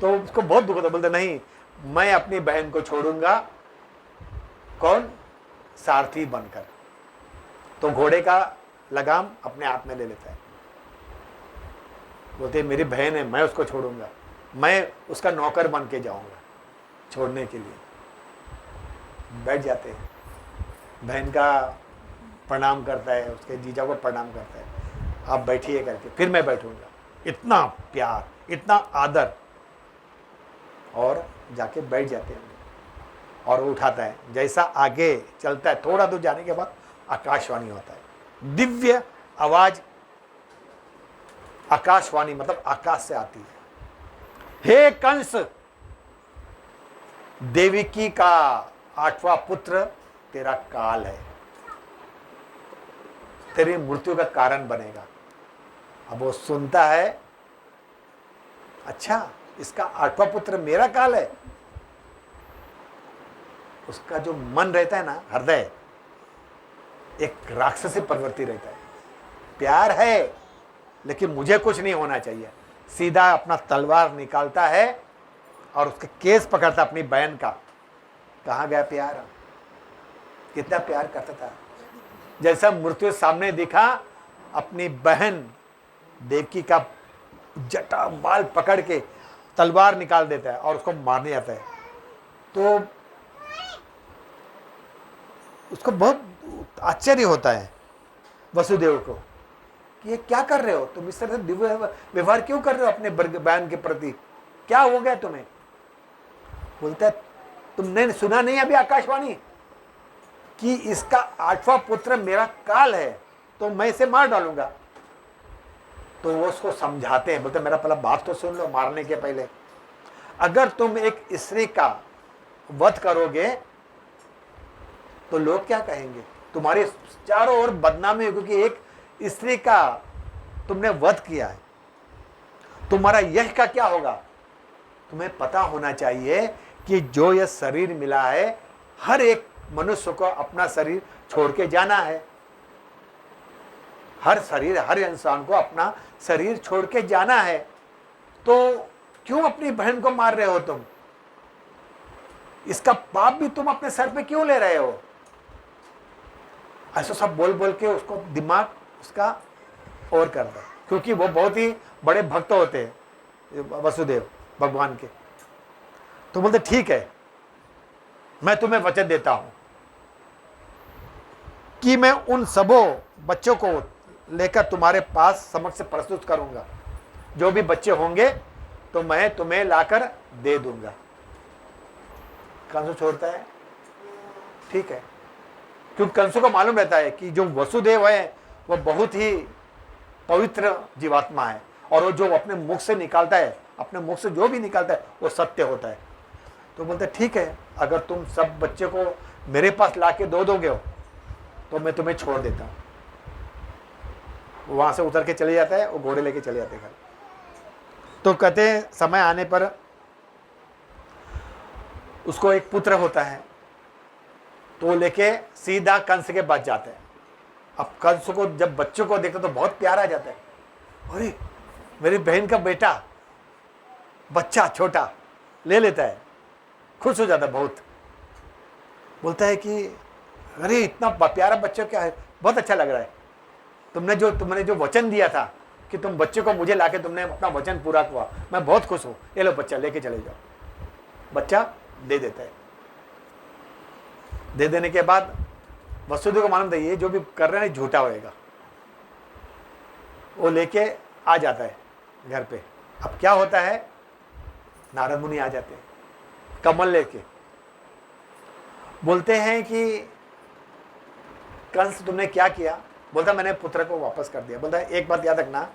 तो उसको बहुत दुख होता, बोलते नहीं मैं अपनी बहन को छोड़ूंगा। कौन? सारथी बनकर। तो घोड़े का लगाम अपने आप में ले लेता है, बोलते मेरी बहन है, मैं उसको छोड़ूंगा, मैं उसका नौकर बन के जाऊंगा छोड़ने के लिए। बैठ जाते हैं, बहन का प्रणाम करता है, उसके जीजा को प्रणाम करता है, आप बैठिए करके, फिर मैं बैठूंगा। इतना प्यार, इतना आदर, और जाके बैठ जाते हैं। और वो उठाता है, जैसा आगे चलता है थोड़ा दूर जाने के बाद आकाशवाणी होता है, दिव्य आवाज। आकाशवाणी मतलब आकाश से आती है, हे कंस, देवकी का 8वां पुत्र तेरा काल है, तेरी मृत्यु का कारण बनेगा। अब वो सुनता है, अच्छा इसका 8वां पुत्र मेरा काल है। उसका जो मन रहता है ना, हृदय एक राक्षसी प्रवृत्ति रहता है। प्यार है लेकिन मुझे कुछ नहीं होना चाहिए। सीधा अपना तलवार निकालता है और उसके केस पकड़ता अपनी बहन का। कहाँ गया प्यार? कितना प्यार करता था। जैसा मृत्यु सामने दिखा, अपनी बहन देवकी का जटा बाल पकड़ के तलवार निकाल देता है और उसको मारने जाता है। तो उसको बहुत आश्चर्य होता है वसुदेव को कि ये क्या कर रहे हो तुम, इस तरह से व्यवहार क्यों कर रहे हो अपने बहन के प्रति, क्या हो गया तुम्हें? बोलता है तुमने सुना नहीं अभी आकाशवाणी कि इसका 8वां पुत्र मेरा काल है, तो मैं इसे मार डालूंगा। तो वो उसको समझाते हैं, बोलते मेरा पहला बात तो सुन लो मारने के पहले। अगर तुम एक स्त्री का वध करोगे तो लोग क्या कहेंगे? तुम्हारे चारों ओर बदनामी होगी कि एक स्त्री का तुमने वध किया है। तुम्हारा यह का क्या होगा? तुम्हें पता होना चाहिए कि जो यह शरीर मिला है, हर एक मनुष्य को अपना शरीर छोड़ के जाना है। हर इंसान को अपना शरीर छोड़ के जाना है। तो क्यों अपनी बहन को मार रहे हो तुम? इसका पाप भी तुम अपने सर पे क्यों ले रहे हो? ऐसा सब बोल बोल के उसको दिमाग उसका और कर दो, क्योंकि वो बहुत ही बड़े भक्त होते हैं वसुदेव भगवान के। तो बोलते ठीक है, मैं तुम्हें वचन देता हूं कि मैं उन सबों बच्चों को लेकर तुम्हारे पास समक्ष प्रस्तुत करूंगा। जो भी बच्चे होंगे तो मैं तुम्हें लाकर दे दूंगा। कंस छोड़ता है, ठीक है, क्योंकि कंसों को मालूम रहता है कि जो वसुदेव है वह बहुत ही पवित्र जीवात्मा है, और वो जो अपने मुख से निकालता है, अपने मुख से जो भी निकालता है वो सत्य होता है। तो बोलते ठीक है, अगर तुम सब बच्चे को मेरे पास लाके दो दोगे हो तो मैं तुम्हें छोड़ देता हूं। वहां से उतर के चले जाता है, वो घोड़े लेके चले जाते घर। तो कहते हैं समय आने पर उसको एक पुत्र होता है, तो वो लेके सीधा कंस के पास जाते हैं। अब कंस को जब बच्चों को देखता तो बहुत प्यार आ जाता है। अरे मेरी बहन का बेटा, बच्चा छोटा ले लेता है, खुश हो जाता है बहुत। बोलता है कि अरे इतना प्यारा बच्चा क्या है, बहुत अच्छा लग रहा है। तुमने जो वचन दिया था कि तुम बच्चे को मुझे लाके तुमने अपना वचन पूरा हुआ, मैं बहुत खुश हूं। ये लो बच्चा, लेके चले जाओ। बच्चा दे देता है। दे देने के बाद वसुदेव को मालूम था ये जो भी कर रहे हैं झूठा होएगा। वो लेके आ जाता है घर पे। अब क्या होता है, नारद मुनि आ जाते हैं कमल लेके। बोलते हैं कि कंस तुमने क्या किया? बोलता मैंने पुत्र को वापस कर दिया। बोलता है एक बात याद रखना,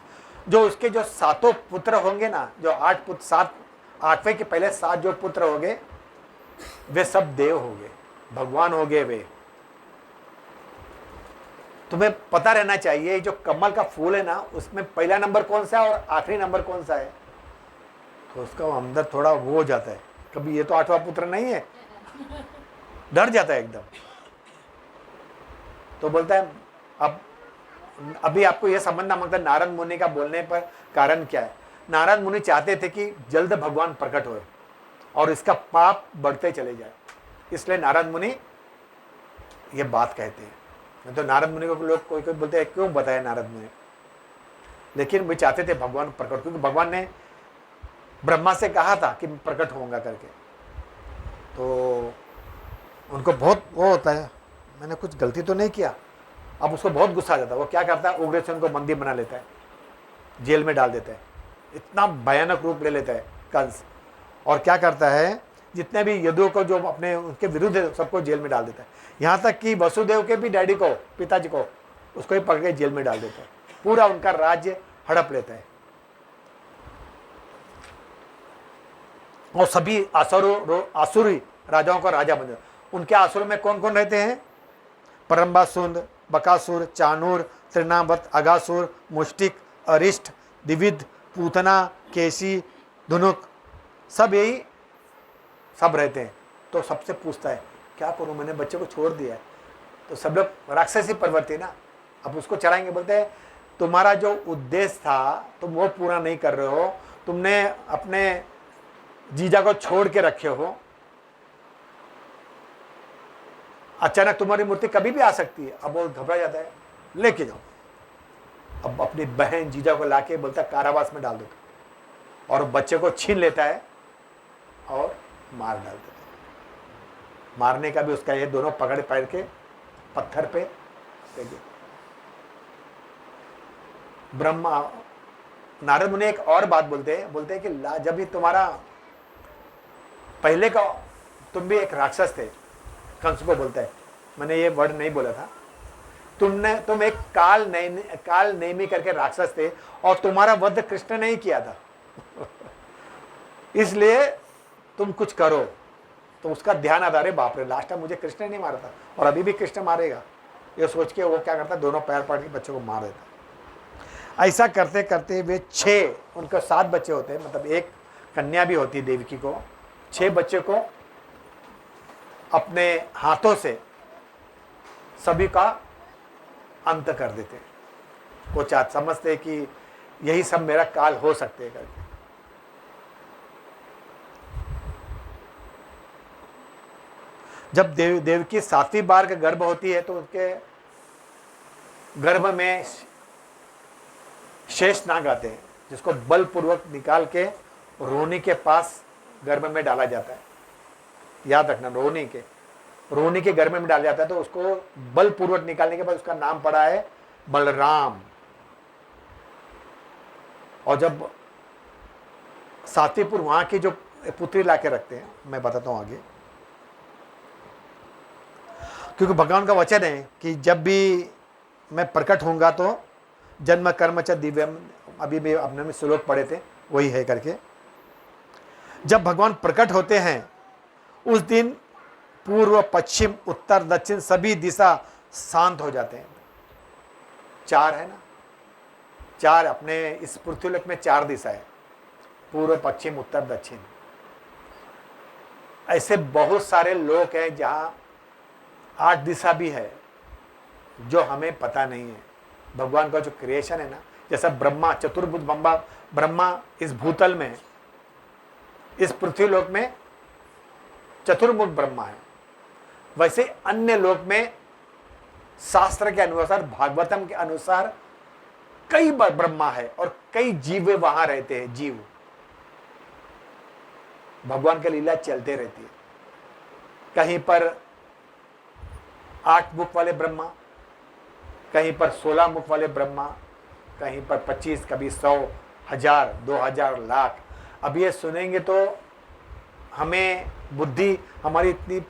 जो उसके जो 7 पुत्र होंगे ना, जो 8 पुत्र 7 8वें के पहले 7 जो पुत्र हो गए वे सब देव हो गए, भगवान हो गए वे। तुम्हें पता रहना चाहिए जो कमल का फूल है ना, उसमें पहला नंबर कौन सा है और आखिरी नंबर कौन सा है, तो उसका अंदर थोड़ा वो हो जाता है, कभी ये तो 8वां पुत्र नहीं है, डर जाता है एकदम। तो बोलता है अब अभी आपको यह समझना मांगता है नारद मुनि का बोलने पर कारण क्या है। नारद मुनि चाहते थे कि जल्द भगवान प्रकट होए और इसका पाप बढ़ते चले जाए, इसलिए नारद मुनि ये बात कहते हैं। तो नारद मुनि को लोग कोई कोई बोलते हैं क्यों बताया नारद मुनि, लेकिन वे चाहते थे भगवान प्रकट, क्योंकि भगवान ने ब्रह्मा से कहा था कि मैं प्रकट होऊंगा करके। तो उनको बहुत वो होता है मैंने कुछ गलती तो नहीं किया, अब उसको बहुत गुस्सा आ जाता है। वो क्या करता है, उग्रसेन को मंदिर बना लेता है, जेल में डाल देता है, इतना भयानक रूप ले लेता है कंस। और क्या करता है, जितने भी यदुओं को जो अपने उनके विरुद्ध है सबको जेल में डाल देता है। यहाँ तक कि वसुदेव के भी डैडी को, पिताजी को, उसको ही पकड़ के जेल में डाल देता है, पूरा उनका राज्य हड़प लेता है। और सभी आसुरी राजाओं का राजा बन जाता है। उनके आसुरों में कौन कौन रहते हैं, परम्बासुर, बकासुर, चाणूर, तृणावत, अगासुर, मुष्टिक, अरिष्ट, दिविद, पूतना, केशी, धुनुक, सब यही सब रहते हैं। तो सबसे पूछता है क्या करूं, मैंने बच्चे को छोड़ दिया है। तो सब लोग राक्षसी प्रवृत्ति ना, अब उसको चढ़ाएंगे, बोलते हैं तुम्हारा जो उद्देश्य था तुम वो पूरा नहीं कर रहे हो, तुमने अपने जीजा को छोड़ के रखे हो, अचानक तुम्हारी मूर्ति कभी भी आ सकती है। अब वो घबरा जाता है, लेके जाओ। अब अपनी बहन जीजा को लाके बोलता है कारावास में डाल दो, और बच्चे को छीन लेता है और मार डाल देता है। मारने का भी उसका ये दोनों पकड़ पैर के पत्थर पे फेंक देते। ब्रह्मा नारद मुनि एक और बात बोलते हैं कि जब भी तुम्हारा पहले का तुम भी एक राक्षस थे, कंस को बोलता है, मैंने ये वर्ड नहीं बोला था, तुम एक काल नेमी करके राक्षस थे और तुम्हारा वध कृष्ण ने ही किया था इसलिए तुम कुछ करो। तो उसका ध्यान आता है, बाप रे लास्ट टाइम मुझे कृष्ण ने नहीं मारा था और अभी भी कृष्ण मारेगा, ये सोच के वो क्या करता है, दोनों पैर पकड़ के बच्चों को मार देता। ऐसा करते करते वे 6, उनके 7 बच्चे होते हैं, मतलब एक कन्या भी होती है देवकी को, 6 बच्चे को अपने हाथों से सभी का अंत कर देते। वो समझते कि यही सब मेरा काल हो सकते है करके। जब देवकी 7वीं बार का गर्भ होती है तो उसके गर्भ में शेष नाग आते हैं, जिसको बलपूर्वक निकाल के रोहिणी के पास गर्भ में डाला जाता है। याद रखना, रोहिणी के गर्भ में डाला जाता है। तो उसको बलपूर्वक निकालने के बाद उसका नाम पड़ा है बलराम। और जब सातीपुर वहां की जो पुत्री लाके रखते हैं, मैं बताता हूं आगे, क्योंकि भगवान का वचन है कि जब भी मैं प्रकट होऊंगा तो जन्म कर्म च दिव्यम, अभी भी अपने में श्लोक पढ़े थे वही है करके। जब भगवान प्रकट होते हैं उस दिन पूर्व, पश्चिम, उत्तर, दक्षिण सभी दिशा शांत हो जाते हैं। 4 है ना, 4 अपने इस पृथ्वीलोक में 4 दिशा है, पूर्व, पश्चिम, उत्तर, दक्षिण। ऐसे बहुत सारे लोग हैं जहां 8 दिशा भी है जो हमें पता नहीं है। भगवान का जो क्रिएशन है ना, जैसा ब्रह्मा चतुर्भुज ब्रह्मा इस भूतल में, इस पृथ्वीलोक में चतुर्मुख ब्रह्मा है, वैसे अन्य लोक में शास्त्र के अनुसार, भागवतम के अनुसार कई ब्रह्मा है और कई जीव वहां रहते हैं। जीव भगवान की लीला चलते रहती है। कहीं पर 8 मुख वाले ब्रह्मा, कहीं पर 16 मुख वाले ब्रह्मा, कहीं पर 25, कभी 100, 1000, 2000, लाख। अब ये सुनेंगे तो हमें बुद्धि हमारी इतनी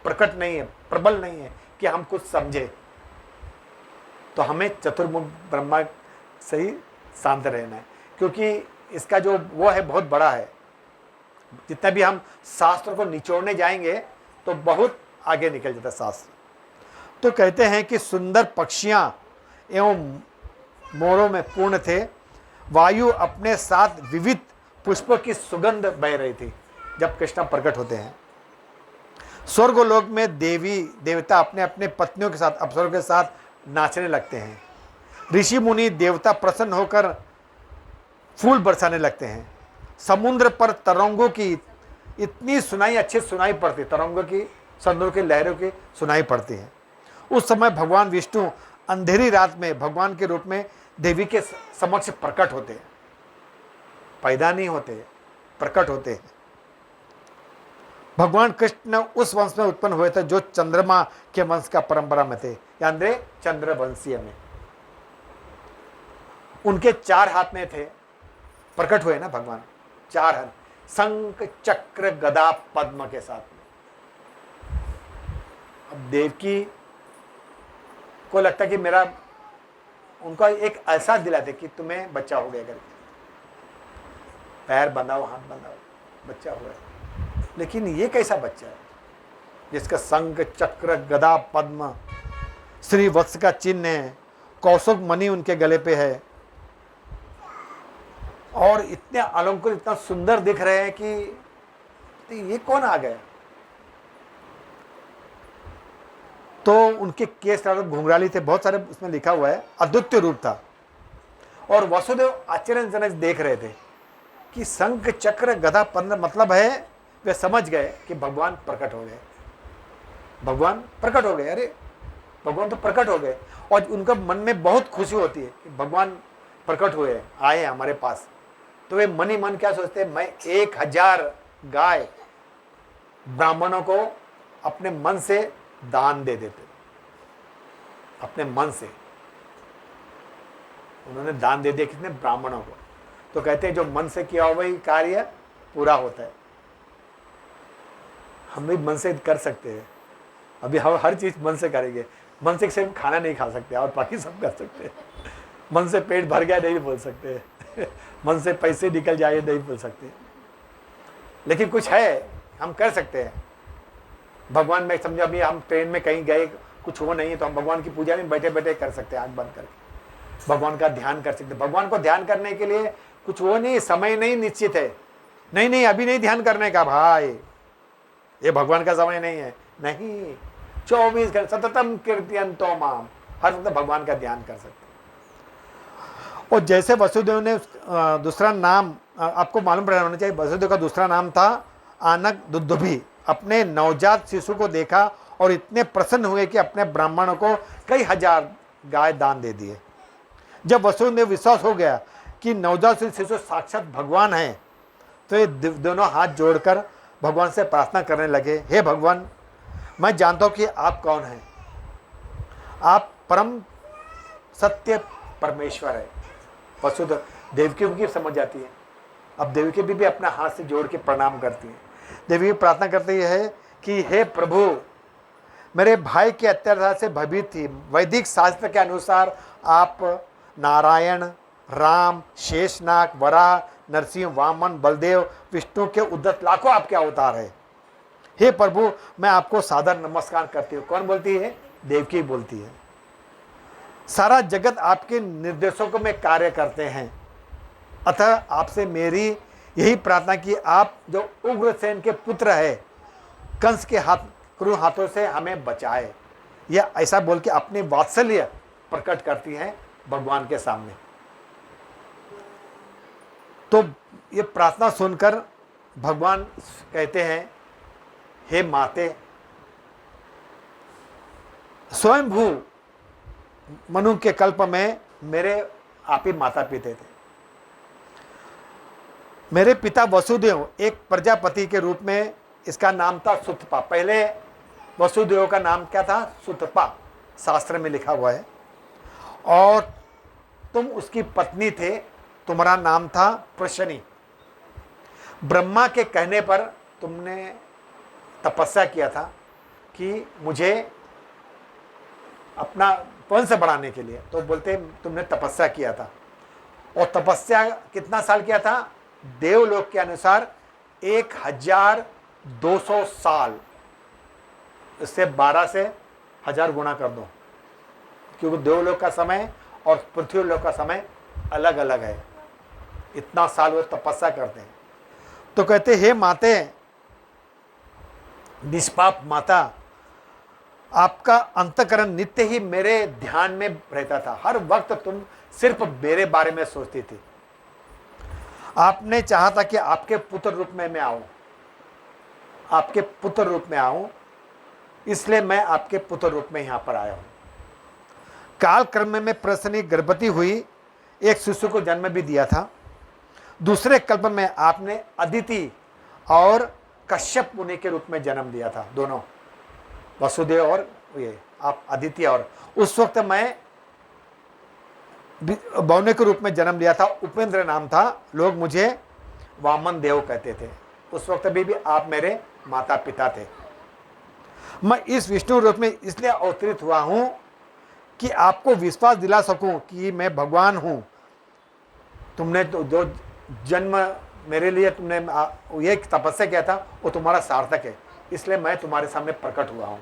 प्रकट नहीं है, प्रबल नहीं है कि हम कुछ समझे। तो हमें चतुर्मुख ब्रह्मा से ही शांत रहना है, क्योंकि इसका जो वो है बहुत बड़ा है। जितना भी हम शास्त्र को निचोड़ने जाएंगे तो बहुत आगे निकल जाता शास्त्र। तो कहते हैं कि सुंदर पक्षियां एवं मोरों में पूर्ण थे। वायु अपने साथ विविध पुष्पों की सुगंध बह रही थी जब कृष्ण प्रकट होते हैं। स्वर्गलोक में देवी देवता अपने अपने पत्नियों के साथ, अप्सरों के साथ नाचने लगते हैं। ऋषि मुनि देवता प्रसन्न होकर फूल बरसाने लगते हैं। समुद्र पर तरंगों की इतनी सुनाई, अच्छी सुनाई पड़ती, तरंगों की, समुद्र की लहरों की सुनाई पड़ती है। उस समय भगवान विष्णु अंधेरी रात में भगवान के रूप में देवी के समक्ष प्रकट होते हैं। पैदा नहीं होते, प्रकट होते हैं। भगवान कृष्ण उस वंश में उत्पन्न हुए थे जो चंद्रमा के वंश का परंपरा में थे, यानी चंद्रवंशीय में। उनके 4 हाथ में थे, प्रकट हुए ना भगवान, 4 हाथ, शंख चक्र गदा पद्म के साथ। अब देवकी को लगता कि मेरा, उनका एक ऐसा दिलाते कि तुम्हें बच्चा हो गया करके, पैर बंधाओ, हाथ बंधाओ, बच्चा हुआ है। लेकिन ये कैसा बच्चा है जिसका शंख चक्र गदा पद्म श्री वत्स का चिन्ह है, कौशुक मणि उनके गले पे है, और इतने अलंकृत, इतना सुंदर दिख रहे हैं कि ये कौन आ गया। तो उनके केस घुंघराली थे, बहुत सारे उसमें लिखा हुआ है, अद्वितीय रूप था। और वसुदेव आश्चर्यजनक देख रहे थे कि शंख चक्र गदा पद्म मतलब है, वे समझ गए कि भगवान प्रकट हो गए, भगवान प्रकट हो गए। अरे भगवान तो प्रकट हो गए, और उनका मन में बहुत खुशी होती है कि भगवान प्रकट हुए, आए हमारे पास। तो वे मन ही मन क्या सोचते हैं, मैं 1000 गाय ब्राह्मणों को अपने मन से दान दे देते। अपने मन से उन्होंने दान दे दिया कितने, ब्राह्मणों को। तो कहते हैं जो मन से किया हुआ वही कार्य पूरा होता है। हम भी मन से कर सकते हैं, अभी हम हर चीज मन से करेंगे। मन से सिर्फ खाना नहीं खा सकते और बाकी सब कर सकते हैं। मन से पेट भर गया नहीं बोल सकते, मन से पैसे निकल जाए नहीं बोल सकते, लेकिन कुछ है हम कर सकते हैं। भगवान में समझो अभी हम ट्रेन में कहीं गए, कुछ हो नहीं है, तो हम भगवान की पूजा में बैठे बैठे कर सकते हैं, आंख बंद करके भगवान का ध्यान कर सकते हैं। भगवान को ध्यान करने के लिए कुछ वो नहीं, समय नहीं निश्चित है, नहीं अभी नहीं ध्यान करने का भाई, ये भगवान का समय नहीं है, नहीं। 24 घंटे सततम कीर्तयन्तो माम, हर वक्त भगवान का ध्यान कर सकते हैं। और जैसे वसुदेव ने दूसरा नाम आपको मालूम रहना चाहिए, वसुदेव का दूसरा नाम था आनक दुद्धुभि। अपने नवजात शिशु को देखा और इतने प्रसन्न हुए कि अपने ब्राह्मणों को कई 1000 गाय दान दे दिए। जब वसुदेव विश्वास हो गया कि नवजात शिशु साक्षात भगवान है, तो ये दोनों हाथ जोड़कर भगवान से प्रार्थना करने लगे, हे भगवान, मैं जानता हूं कि आप कौन हैं, आप परम सत्य परमेश्वर है। वसुदेव, देवकी की समझ जाती है। अब देवकी भी अपना हाथ से जोड़ के प्रणाम करती है। देवी प्रार्थना करती है कि हे प्रभु, मेरे भाई के अत्याचार से भयभीत थी। वैदिक शास्त्र के अनुसार आप नारायण, राम, शेषनाग, वराह, नरसिंह, वामन, बलदेव, विष्णु के उद्धत लाखों आपके अवतार है। हे प्रभु, मैं आपको सादर नमस्कार करती हूँ। कौन बोलती है? देवकी बोलती है। सारा जगत आपके निर्देशों में कार्य करते हैं, अतः आपसे मेरी यही प्रार्थना कि आप जो उग्रसेन के पुत्र है, कंस के क्रूर हाथों से हमें बचाए। यह ऐसा बोल के अपनी वात्सल्य प्रकट करती हैं भगवान के सामने। तो ये प्रार्थना सुनकर भगवान कहते हैं, हे माते, स्वयंभू मनु के कल्प में मेरे आप ही माता पिता थे। मेरे पिता वसुदेव एक प्रजापति के रूप में, इसका नाम था सुतपा। पहले वसुदेव का नाम क्या था? सुतपा, शास्त्र में लिखा हुआ है। और तुम उसकी पत्नी थे, तुम्हारा नाम था प्रशनी। ब्रह्मा के कहने पर तुमने तपस्या किया था कि मुझे अपना वंश बढ़ाने के लिए, तो बोलते तुमने तपस्या किया था। और तपस्या कितना साल किया था? देवलोक के अनुसार 1200 साल, इससे 12 से 1000 गुणा कर दो, क्योंकि देवलोक का समय और पृथ्वीलोक का समय अलग अलग है। इतना साल वो तपस्या करते हैं। तो कहते, हे माते, निष्पाप माता, आपका अंतकरण नित्य ही मेरे ध्यान में रहता था। हर वक्त तुम सिर्फ मेरे बारे में सोचती थी। आपने चाहा था कि आपके पुत्र रूप में मैं आऊं, आपके पुत्र रूप में आऊं, इसलिए मैं आपके पुत्र रूप में यहां पर आया हूं। काल क्रम में प्रसन्नी गर्भवती हुई, एक शिशु को जन्म भी दिया था। दूसरे कल्प में आपने अदिति और कश्यप मुनि के रूप में जन्म दिया था, दोनों, वसुदेव और ये आप अदिति। और उस वक्त मैं बौने के रूप में जन्म लिया था, उपेंद्र नाम था, लोग मुझे वामन देव कहते थे। उस वक्त भी आप मेरे माता पिता थे। मैं इस विष्णु रूप में इसलिए अवतरित हुआ हूं कि आपको विश्वास दिला सकूं कि मैं भगवान हूं। तुमने तो जो जन्म मेरे लिए तुमने ये तपस्या किया था वो तुम्हारा सार्थक है, इसलिए मैं तुम्हारे सामने प्रकट हुआ हूं।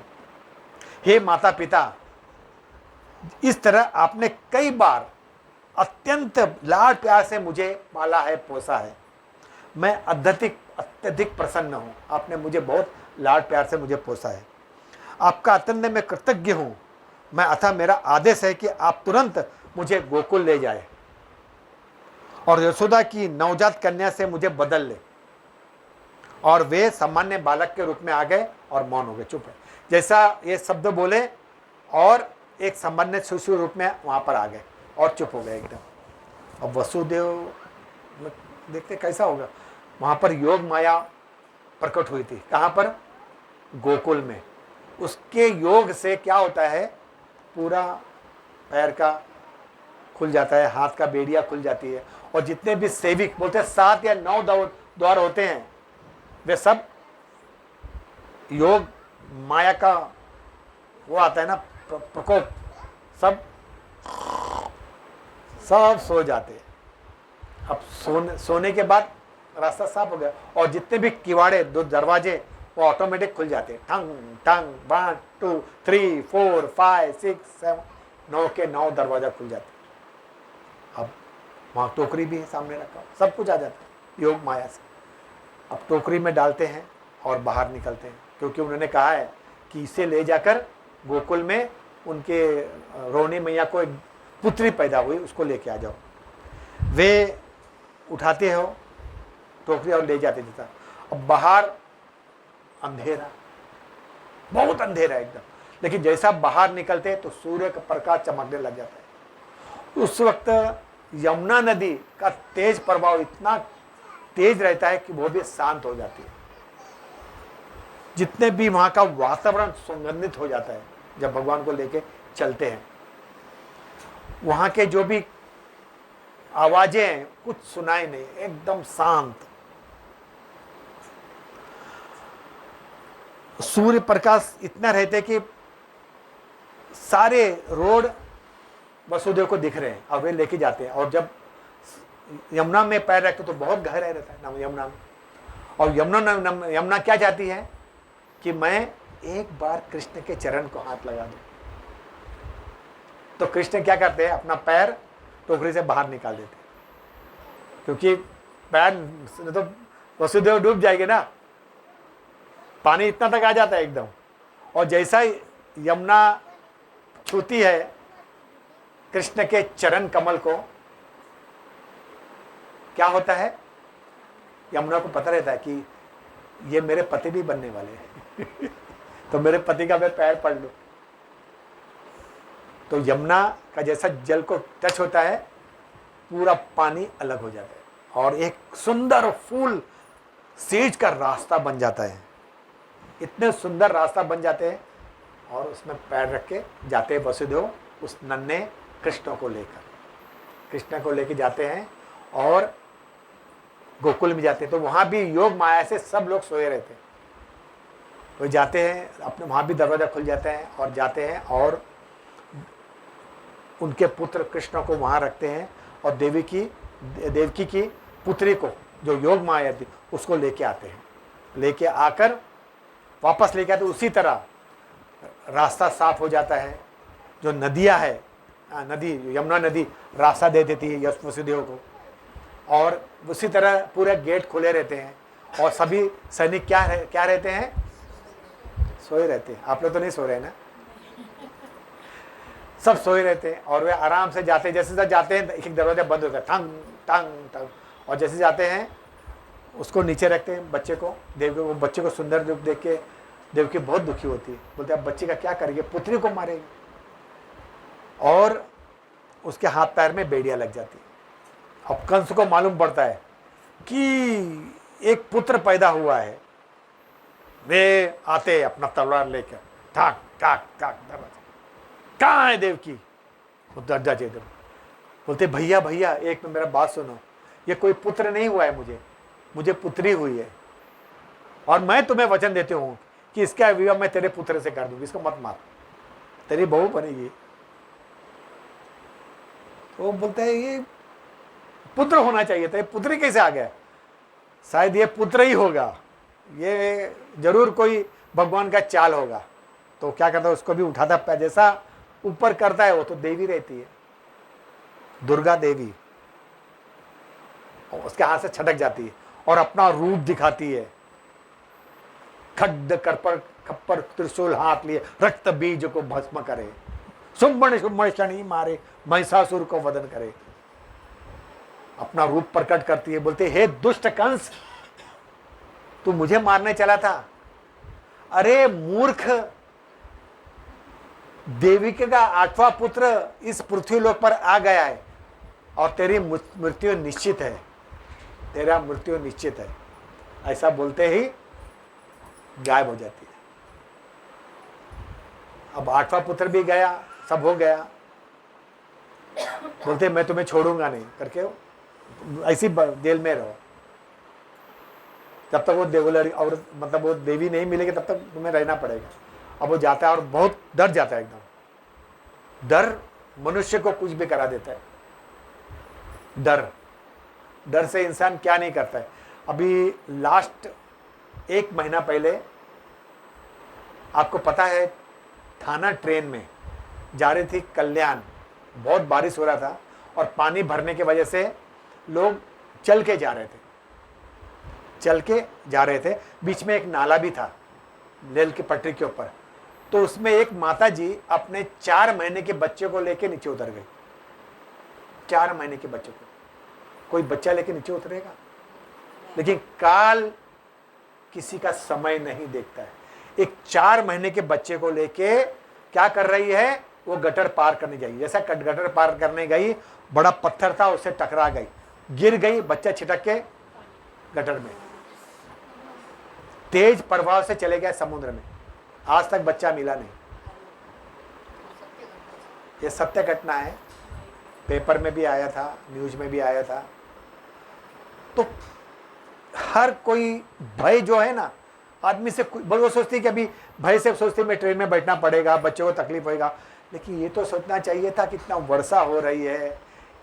हे माता पिता, इस तरह आपने कई बार अत्यंत लाड प्यार से मुझे पाला है, पोसा है। मैं अत्यधिक प्रसन्न हूं। आपने मुझे बहुत लाड प्यार से मुझे पोसा है। आपका अत्यंत मैं कृतज्ञ हूं। मैं अतः मेरा आदेश है कि आप तुरंत मुझे गोकुल ले जाए और यशोदा की नवजात कन्या से मुझे बदल ले। और वे सामान्य बालक के रूप में आ गए और मौन हो गए, चुप है। जैसा ये शब्द बोले और एक सामान्य शिशु रूप में वहां पर आ गए और चुप हो गए एकदम। अब वसुदेव देखते कैसा होगा, वहां पर योग माया प्रकट हुई थी। कहां पर? गोकुल में। उसके योग से क्या होता है, पूरा पैर का खुल जाता है, हाथ का बेड़िया खुल जाती है, और जितने भी सेविक बोलते हैं 7 या 9 द्वार होते हैं, वे सब योग माया का वो आता है ना प्रकोप, सब सो जाते हैं। अब सोने के बाद रास्ता साफ हो गया, और जितने भी किवाड़े, 2 दरवाजे, वो ऑटोमेटिक खुल जाते हैं। ठंग ठंग 1 2 3 4 5 6 7 9 के 9 दरवाजा खुल जाते हैं। अब वहाँ टोकरी भी है सामने रखा, सब कुछ आ जाता है योग माया से। अब टोकरी में डालते हैं और बाहर निकलते हैं, क्योंकि उन्होंने कहा है कि इसे ले जाकर गोकुल में उनके रोहिणी मैया को एक पुत्री पैदा हुई, उसको लेके आ जाओ। वे उठाते हो टोकरी और ले जाते थे। अब बाहर अंधेरा, बहुत अंधेरा एकदम, लेकिन जैसा बाहर निकलते तो सूर्य का प्रकाश चमकने लग जाता है। उस वक्त यमुना नदी का तेज प्रभाव इतना तेज रहता है कि वो भी शांत हो जाती है। जितने भी वहां का वातावरण सुगंधित हो जाता है जब भगवान को लेके चलते हैं। वहां के जो भी आवाजें हैं कुछ सुनाई नहीं, एकदम शांत। सूर्य प्रकाश इतना रहते कि सारे रोड वसुदेव को दिख रहे हैं और वे लेके जाते हैं। और जब यमुना में पैर रखते तो बहुत गहरा रहता है ना यमुना में। और यमुना क्या चाहती है कि मैं एक बार कृष्ण के चरण को हाथ लगा दूं। तो कृष्ण क्या करते हैं, अपना पैर टोकरी से बाहर निकाल देते हैं, क्योंकि पैर तो वसुदेव डूब जाएंगे ना, पानी इतना तक आ जाता है एकदम। और जैसा यमुना छूती है कृष्ण के चरण कमल को, क्या होता है, यमुना को पता रहता है कि ये मेरे पति भी बनने वाले हैं तो मेरे पति का मैं पैर पड़ लूं। तो यमुना का जैसा जल को टच होता है पूरा पानी अलग हो जाता है और एक सुंदर फूल सींच का रास्ता बन जाता है। इतने सुंदर रास्ता बन जाते हैं और उसमें पैर रख के जाते हैं वसुदेव उस नन्हे कृष्ण को लेके जाते हैं और गोकुल में जाते हैं। तो वहाँ भी योग माया से सब लोग सोए रहते हैं। वो जाते हैं अपने, वहाँ भी दरवाज़ा खुल जाता है और जाते हैं और उनके पुत्र कृष्ण को वहाँ रखते हैं और देवकी की पुत्री को जो योग माया थी उसको लेके आते हैं, लेके आकर वापस लेके आते, उसी तरह रास्ता साफ हो जाता है। जो नदियाँ है, नदी यमुना नदी रास्ता दे देती है यश वसुदेव को, और उसी तरह पूरे गेट खुले रहते हैं और सभी सैनिक क्या रहते हैं, सोए रहते हैं। आप लोग तो नहीं सो रहे ना, सब सोए रहते हैं और वे आराम से जाते हैं। जैसे जाते हैं एक एक दरवाजा बंद होता है, ठंग ठंग ठंग, और जैसे जाते हैं उसको नीचे रखते हैं बच्चे को, देवकी। वो बच्चे को सुंदर रूप देख के देवकी बहुत दुखी होती है, बोलते अब बच्चे का क्या करेंगे, पुत्री को मारेंगे, और उसके हाथ पैर में बेड़ियां लग जाती है। अब कंस को मालूम पड़ता है कि एक पुत्र पैदा हुआ है। वे आते अपना तलवार लेकर, ठाक ठाक ठाक, कहाँ है देवकी, वो दर्जा चेतन बोलते भैया भैया एक में मेरा बात सुनो, ये कोई पुत्र नहीं हुआ है, मुझे पुत्री हुई है, और मैं तुम्हें वचन देती हूँ कि इसका विवाह मैं तेरे पुत्र से कर दूंगी, इसको मत मार, तेरी बहू बनेगी। तो बोलते हैं ये पुत्र होना चाहिए था, ये पुत्री कैसे आ गया, शायद ये पुत्र ही होगा, ये जरूर कोई भगवान का चाल होगा। तो क्या करता है, उसको भी उठाता है, जैसा ऊपर करता है वो तो देवी रहती है, दुर्गा देवी, और उसके हाथ से छटक जाती है और अपना रूप दिखाती है। खड्ड करपर खप्पर त्रिशूल हाथ लिए रक्त बीज को भस्म करे, सुम्बण सुम्बण शनि मारे, महिषासुर को वदन करे। अपना रूप प्रकट करती है, बोलते हे दुष्ट कंस, तू मुझे मारने चला था। अरे मूर्ख, देविका का 8वां पुत्र इस पृथ्वी लोक पर आ गया है और तेरी मृत्यु निश्चित है, तेरा मृत्यु निश्चित है। ऐसा बोलते ही गायब हो जाती है। अब 8वां पुत्र भी गया, सब हो गया, बोलते मैं तुम्हें छोड़ूंगा नहीं करके ऐसी जेल में रहो, जब तक वो देवलरी और मतलब वो देवी नहीं मिलेगी तब तक तुम्हें रहना पड़ेगा। अब वो जाता है और बहुत डर जाता है, एकदम डर मनुष्य को कुछ भी करा देता है। डर से इंसान क्या नहीं करता है। अभी लास्ट 1 महीना पहले आपको पता है, थाना ट्रेन में जा रही थी कल्याण, बहुत बारिश हो रहा था और पानी भरने की वजह से लोग चल के जा रहे थे, बीच में एक नाला भी था रेल की पटरी के ऊपर। तो उसमें एक माता जी अपने 4 महीने के बच्चे को लेके नीचे उतर गई। 4 महीने के बच्चे को कोई बच्चा लेके नीचे उतरेगा? लेकिन काल किसी का समय नहीं देखता है। एक 4 महीने के बच्चे को लेके क्या कर रही है, वो गटर पार करने जाएगी। जैसा गटर पार करने गई, बड़ा पत्थर था, उससे टकरा गई, गिर गई, बच्चा छिटक के गटर में तेज प्रभाव से चले गए समुद्र में। आज तक बच्चा मिला नहीं। ये सत्य घटना है, पेपर में भी आया था, न्यूज में भी आया था। तो हर कोई भय जो है ना, आदमी से वो सोचती है कि अभी भय से सोचती मैं ट्रेन में बैठना पड़ेगा, बच्चों को तकलीफ होएगा। लेकिन ये तो सोचना चाहिए था कि इतना वर्षा हो रही है,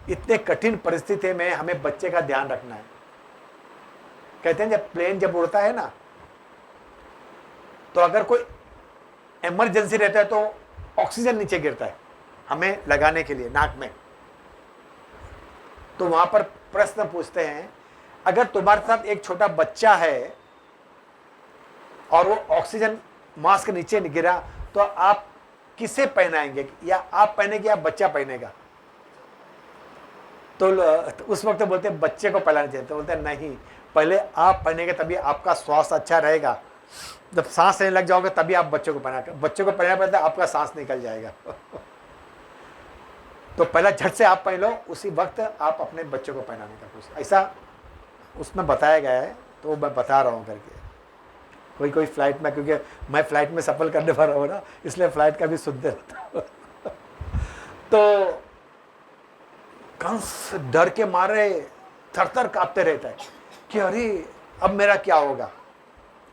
इतने कठिन परिस्थिति में हमें बच्चे का ध्यान रखना है। कहते हैं जब प्लेन जब उड़ता है ना, तो अगर कोई इमरजेंसी रहता है तो ऑक्सीजन नीचे गिरता है हमें लगाने के लिए नाक में। तो वहां पर प्रश्न पूछते हैं, अगर तुम्हारे साथ एक छोटा बच्चा है और वो ऑक्सीजन मास्क नीचे गिरा, तो आप किसे पहनाएंगे, या आप पहनेंगे या बच्चा पहनेगा? तो उस वक्त बोलते हैं बच्चे को पहनाना चाहिए। तो बोलते हैं नहीं, पहले आप पहनेंगे तभी आपका स्वास्थ्य अच्छा रहेगा। जब सांस लेने लग जाओगे तभी आप बच्चों को पहना पड़ता है, आपका सांस निकल जाएगा। तो पहला झट से आप पहन लो, उसी वक्त आप अपने बच्चों को पहनाने का कुछ ऐसा उसमें बताया गया है। तो मैं बता रहा हूँ करके, कोई फ्लाइट में, क्योंकि मैं फ्लाइट में सफर करने वाला हूँ ना, इसलिए फ्लाइट का भी सुनते रहता। तो कंस डर के मारे थर-थर कांपते रहता है कि अरे अब मेरा क्या होगा।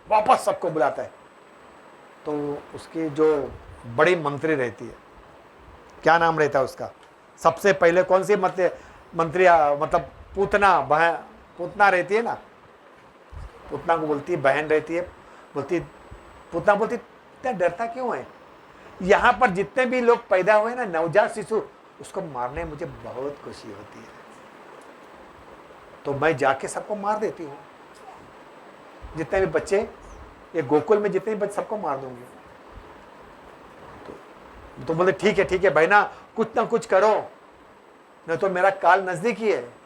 वापस सबको बुलाता है। तो उसकी जो बड़ी मंत्री रहती है, क्या नाम रहता है उसका, सबसे पहले कौन सी मंत्री, मतलब पूतना पूतना रहती है ना, पूतना को बोलती है, बहन रहती है, बोलती, पूतना बोलती इतना डरता क्यों है? यहाँ पर जितने भी लोग पैदा हुए ना, नवजात शिशु, उसको मारने में मुझे बहुत खुशी होती है, तो मैं जाके सबको मार देती हूँ। जितने भी बच्चे, ये गोकुल में जितने भी बच्चे, सबको मार दूंगी। तो बोले ठीक है भाई ना कुछ करो, नहीं तो मेरा काल नजदीकी है।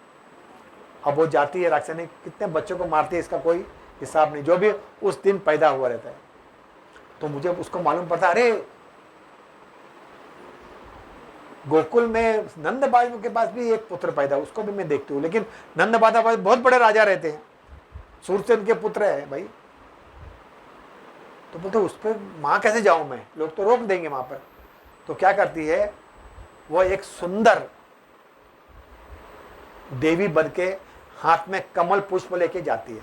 अब वो जाती है राक्षसनी, कितने बच्चों को मारती है इसका कोई हिसाब नहीं, जो भी उस दिन पैदा हुआ रहता है। तो मुझे उसको मालूम पड़ता, अरे गोकुल में नंद बाबा के पास भी एक पुत्र पैदा, उसको भी मैं देखती हूँ, लेकिन नंद बाबा बहुत बड़े राजा रहते हैं, सूरसेन के पुत्र है भाई। तो बोलते उस पर वहां कैसे जाऊं मैं, लोग तो रोक देंगे वहां पर। तो क्या करती है वो, एक सुंदर देवी बन के हाथ में कमल पुष्प लेके जाती है।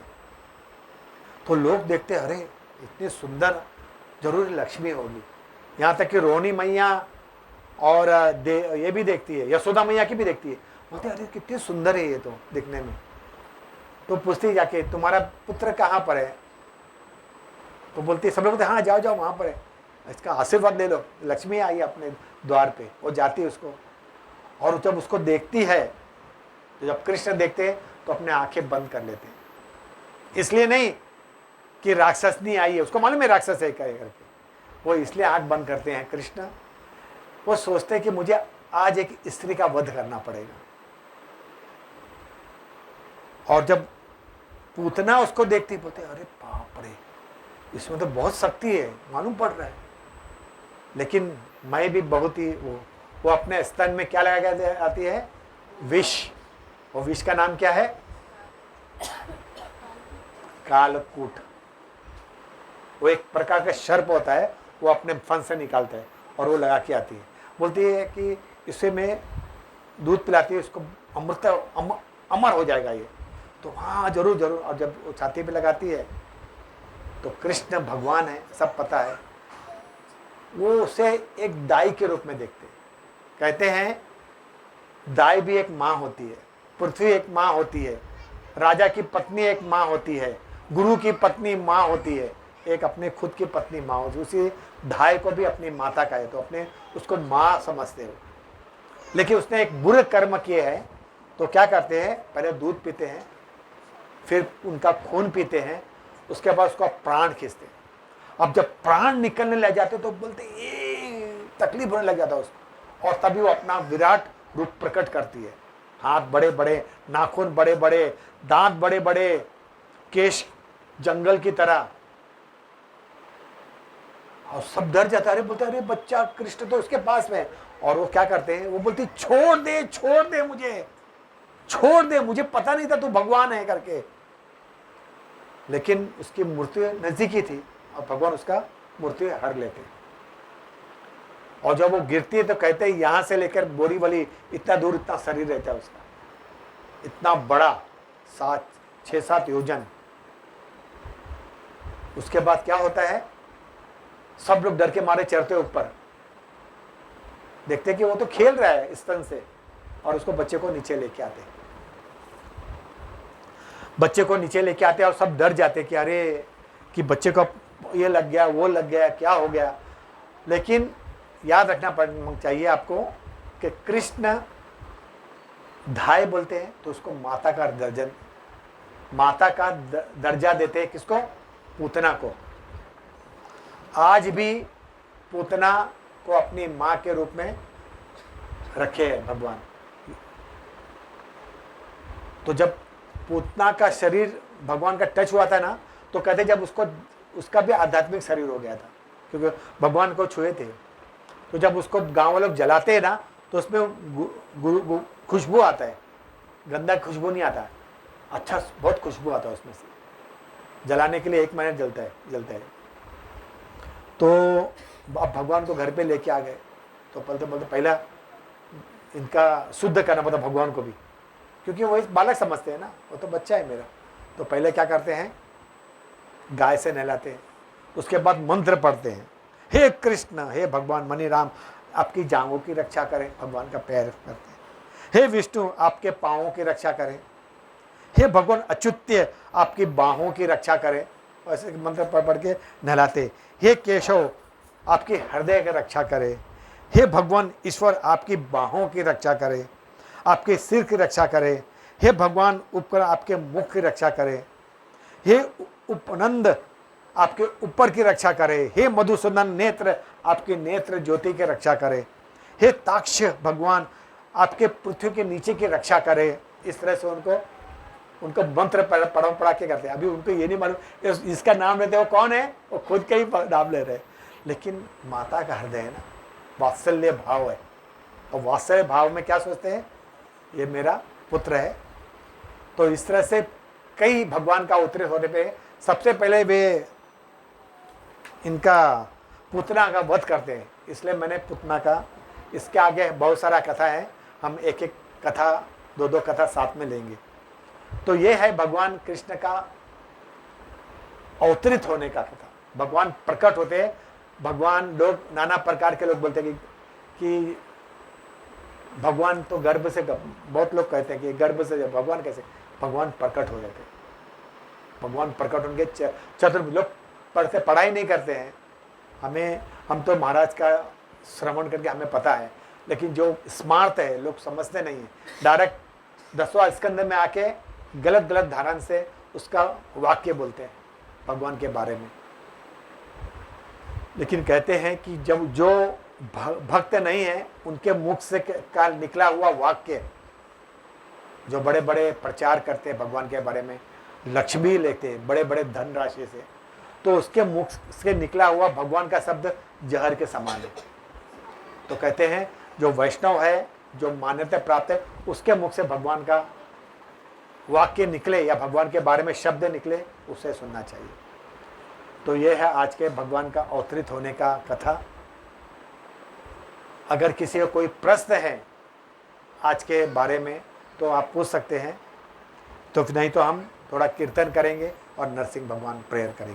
तो लोग देखते, अरे इतनी सुंदर, जरूर लक्ष्मी होगी। यहां तक कि रोहिणी मैया और ये भी देखती है, यशोदा मैया की भी देखती है। बोलते अरे कितनी सुंदर है ये तो दिखने में। तो पूछती जाके, तुम्हारा पुत्र कहाँ पर है? तो बोलती है, सब लोग बोलते हाँ जाओ जाओ वहां पर है, इसका आशीर्वाद ले लो, लक्ष्मी आई अपने द्वार पे। वो जाती है उसको, और जब उसको देखती है, तो जब कृष्ण देखते हैं तो अपने आंखें बंद कर लेते हैं। इसलिए नहीं कि राक्षसनी आई है, उसको मालूम है राक्षस है करके, वो इसलिए आंख बंद करते हैं कृष्ण। वो सोचते हैं कि मुझे आज एक स्त्री का वध करना पड़ेगा। और जब पूतना उसको देखती, बोलते अरे बाप रे, इसमें तो बहुत शक्ति है, मालूम पड़ रहा है। लेकिन मैं भी बहुत ही वो अपने स्तन में क्या लगा के आती है, विष। और विष का नाम क्या है? कालकूट। वो एक प्रकार का सर्प होता है, वो अपने फन से निकालता है और वो लगा के आती है। बोलती है कि इसे मैं दूध पिलाती है, इसको अमृत अमर हो जाएगा ये। तो हाँ जरूर जरूर। और जब वो छाती पे लगाती है तो कृष्ण भगवान है, सब पता है। वो उसे एक दाई के रूप में देखते हैं। कहते हैं दाई भी एक माँ होती है, पृथ्वी एक माँ होती है, राजा की पत्नी एक माँ होती है, गुरु की पत्नी माँ होती है, एक अपने खुद की पत्नी माँ होती है। उसी दाई को भी अपनी माता का है, तो अपने उसको माँ समझते हो। लेकिन उसने एक बुरे कर्म किए हैं, तो क्या करते हैं, पहले दूध पीते हैं, फिर उनका खून पीते हैं, उसके बाद उसका प्राण खींचते हैं। अब जब प्राण निकलने लग जाते तो बोलते ये तकलीफ होने लग जाता उसको, और तभी वो अपना विराट रूप प्रकट करती है। हाथ बड़े बड़े, नाखून बड़े बड़े, दांत बड़े बड़े, केश जंगल की तरह, और सब डर जाता है। अरे बोलते अरे बच्चा कृष्ण तो उसके पास में। और वो क्या करते हैं, वो बोलती छोड़ दे मुझे, छोड़ दे, मुझे पता नहीं था तू भगवान है करके। लेकिन उसकी मूर्ति नजदीकी थी और भगवान उसका मूर्ति हर लेते। और जब वो गिरती है तो कहते हैं यहां से लेकर बोरीवली इतना दूर, इतना शरीर रहता है उसका, इतना बड़ा, 6-7 योजन। उसके बाद क्या होता है, सब लोग डर के मारे चढ़ते ऊपर, देखते कि वो तो खेल रहा है स्तन से, और उसको बच्चे को नीचे लेके आते, बच्चे को नीचे लेके आते और सब डर जाते कि अरे कि बच्चे को ये लग गया, वो लग गया, क्या हो गया। लेकिन याद रखना चाहिए आपको कि कृष्ण धाय बोलते हैं तो उसको माता का दर्जा देते हैं। किसको? पूतना को। आज भी पूतना को अपनी माँ के रूप में रखे हैं भगवान। तो जब पूतना का शरीर भगवान का टच हुआ था ना, तो कहते जब उसका भी आध्यात्मिक शरीर हो गया था, क्योंकि भगवान को छुए थे। तो जब उसको गांव वाले लोग जलाते हैं ना, तो उसमें खुशबू आता है, गंदा खुशबू नहीं आता, अच्छा बहुत खुशबू आता है उसमें से। जलाने के लिए 1 महीना जलता है। तो अब भगवान को घर पे लेके आ गए, तो बोलते पहला इनका शुद्ध करना पड़ता भगवान को भी, क्योंकि वो एक बालक समझते हैं ना, वो तो बच्चा है मेरा। तो पहले क्या करते हैं, गाय से नहलाते हैं, उसके बाद मंत्र पढ़ते हैं, हे कृष्ण, हे भगवान मणि राम आपकी जांघों की रक्षा करें, भगवान का पैर करते हैं, हे विष्णु आपके पाँवों की रक्षा करें, हे भगवान अच्युत्य आपकी बाहों की रक्षा करे, ऐसे मंत्र पढ़ पढ़ के नहलाते। हे केशव आपके हृदय की रक्षा करे। हे भगवान ईश्वर आपकी बाहों की रक्षा करे, आपके सिर की रक्षा करे। हे भगवान उपकर आपके मुख की रक्षा करे। हे उपनंद आपके ऊपर की रक्षा करे। हे मधुसूदन नेत्र आपके नेत्र ज्योति की रक्षा करे। हे ताक्ष भगवान आपके पृथ्वी के नीचे की रक्षा करे। इस तरह से उनको मंत्र पढ़ा के करते हैं। अभी उनको ये नहीं मालूम इसका नाम लेते वो कौन है, वो खुद का ही नाम ले रहे हैं। लेकिन माता का हृदय है ना, वात्सल्य भाव है, और वात्सल्य भाव में क्या सोचते हैं, ये मेरा पुत्र है। तो इस तरह से कई भगवान का अवतरित होने पे सबसे पहले वे इनका पुतना का वध करते हैं। इसलिए मैंने पुतना का, इसके आगे बहुत सारा कथा है, हम एक एक कथा दो कथा साथ में लेंगे। तो ये है भगवान कृष्ण का अवतरित होने का कथा। भगवान प्रकट होते हैं। भगवान, लोग नाना प्रकार के लोग बोलते हैं कि भगवान तो गर्भ से, बहुत लोग कहते हैं कि गर्भ से भगवान कैसे, भगवान प्रकट हो जाते हैं। भगवान प्रकट होंगे। चतुर्भुज लोग पढ़ाई नहीं करते हैं, हम तो महाराज का श्रवण करके हमें पता है, लेकिन जो स्मार्ट है लोग समझते नहीं है, डायरेक्ट 10वां स्कंद में आके गलत गलत धारण से उसका वाक्य बोलते हैं भगवान के बारे में। लेकिन कहते हैं कि जब जो भक्त नहीं है उनके मुख से का निकला हुआ वाक्य, जो बड़े बड़े प्रचार करते हैं भगवान के बारे में, लक्ष्मी लेते हैं बड़े बड़े धन राशि से, तो उसके मुख से निकला हुआ भगवान का शब्द जहर के समान है। तो कहते हैं जो वैष्णव है, जो मान्यता प्राप्त है, उसके मुख से भगवान का वाक्य निकले या भगवान के बारे में शब्द निकले, उसे सुनना चाहिए। तो ये है आज के भगवान का अवतरित होने का कथा। अगर किसी को कोई प्रश्न है आज के बारे में तो आप पूछ सकते हैं, तो नहीं तो हम थोड़ा कीर्तन करेंगे और नरसिंह भगवान प्रेयर करेंगे।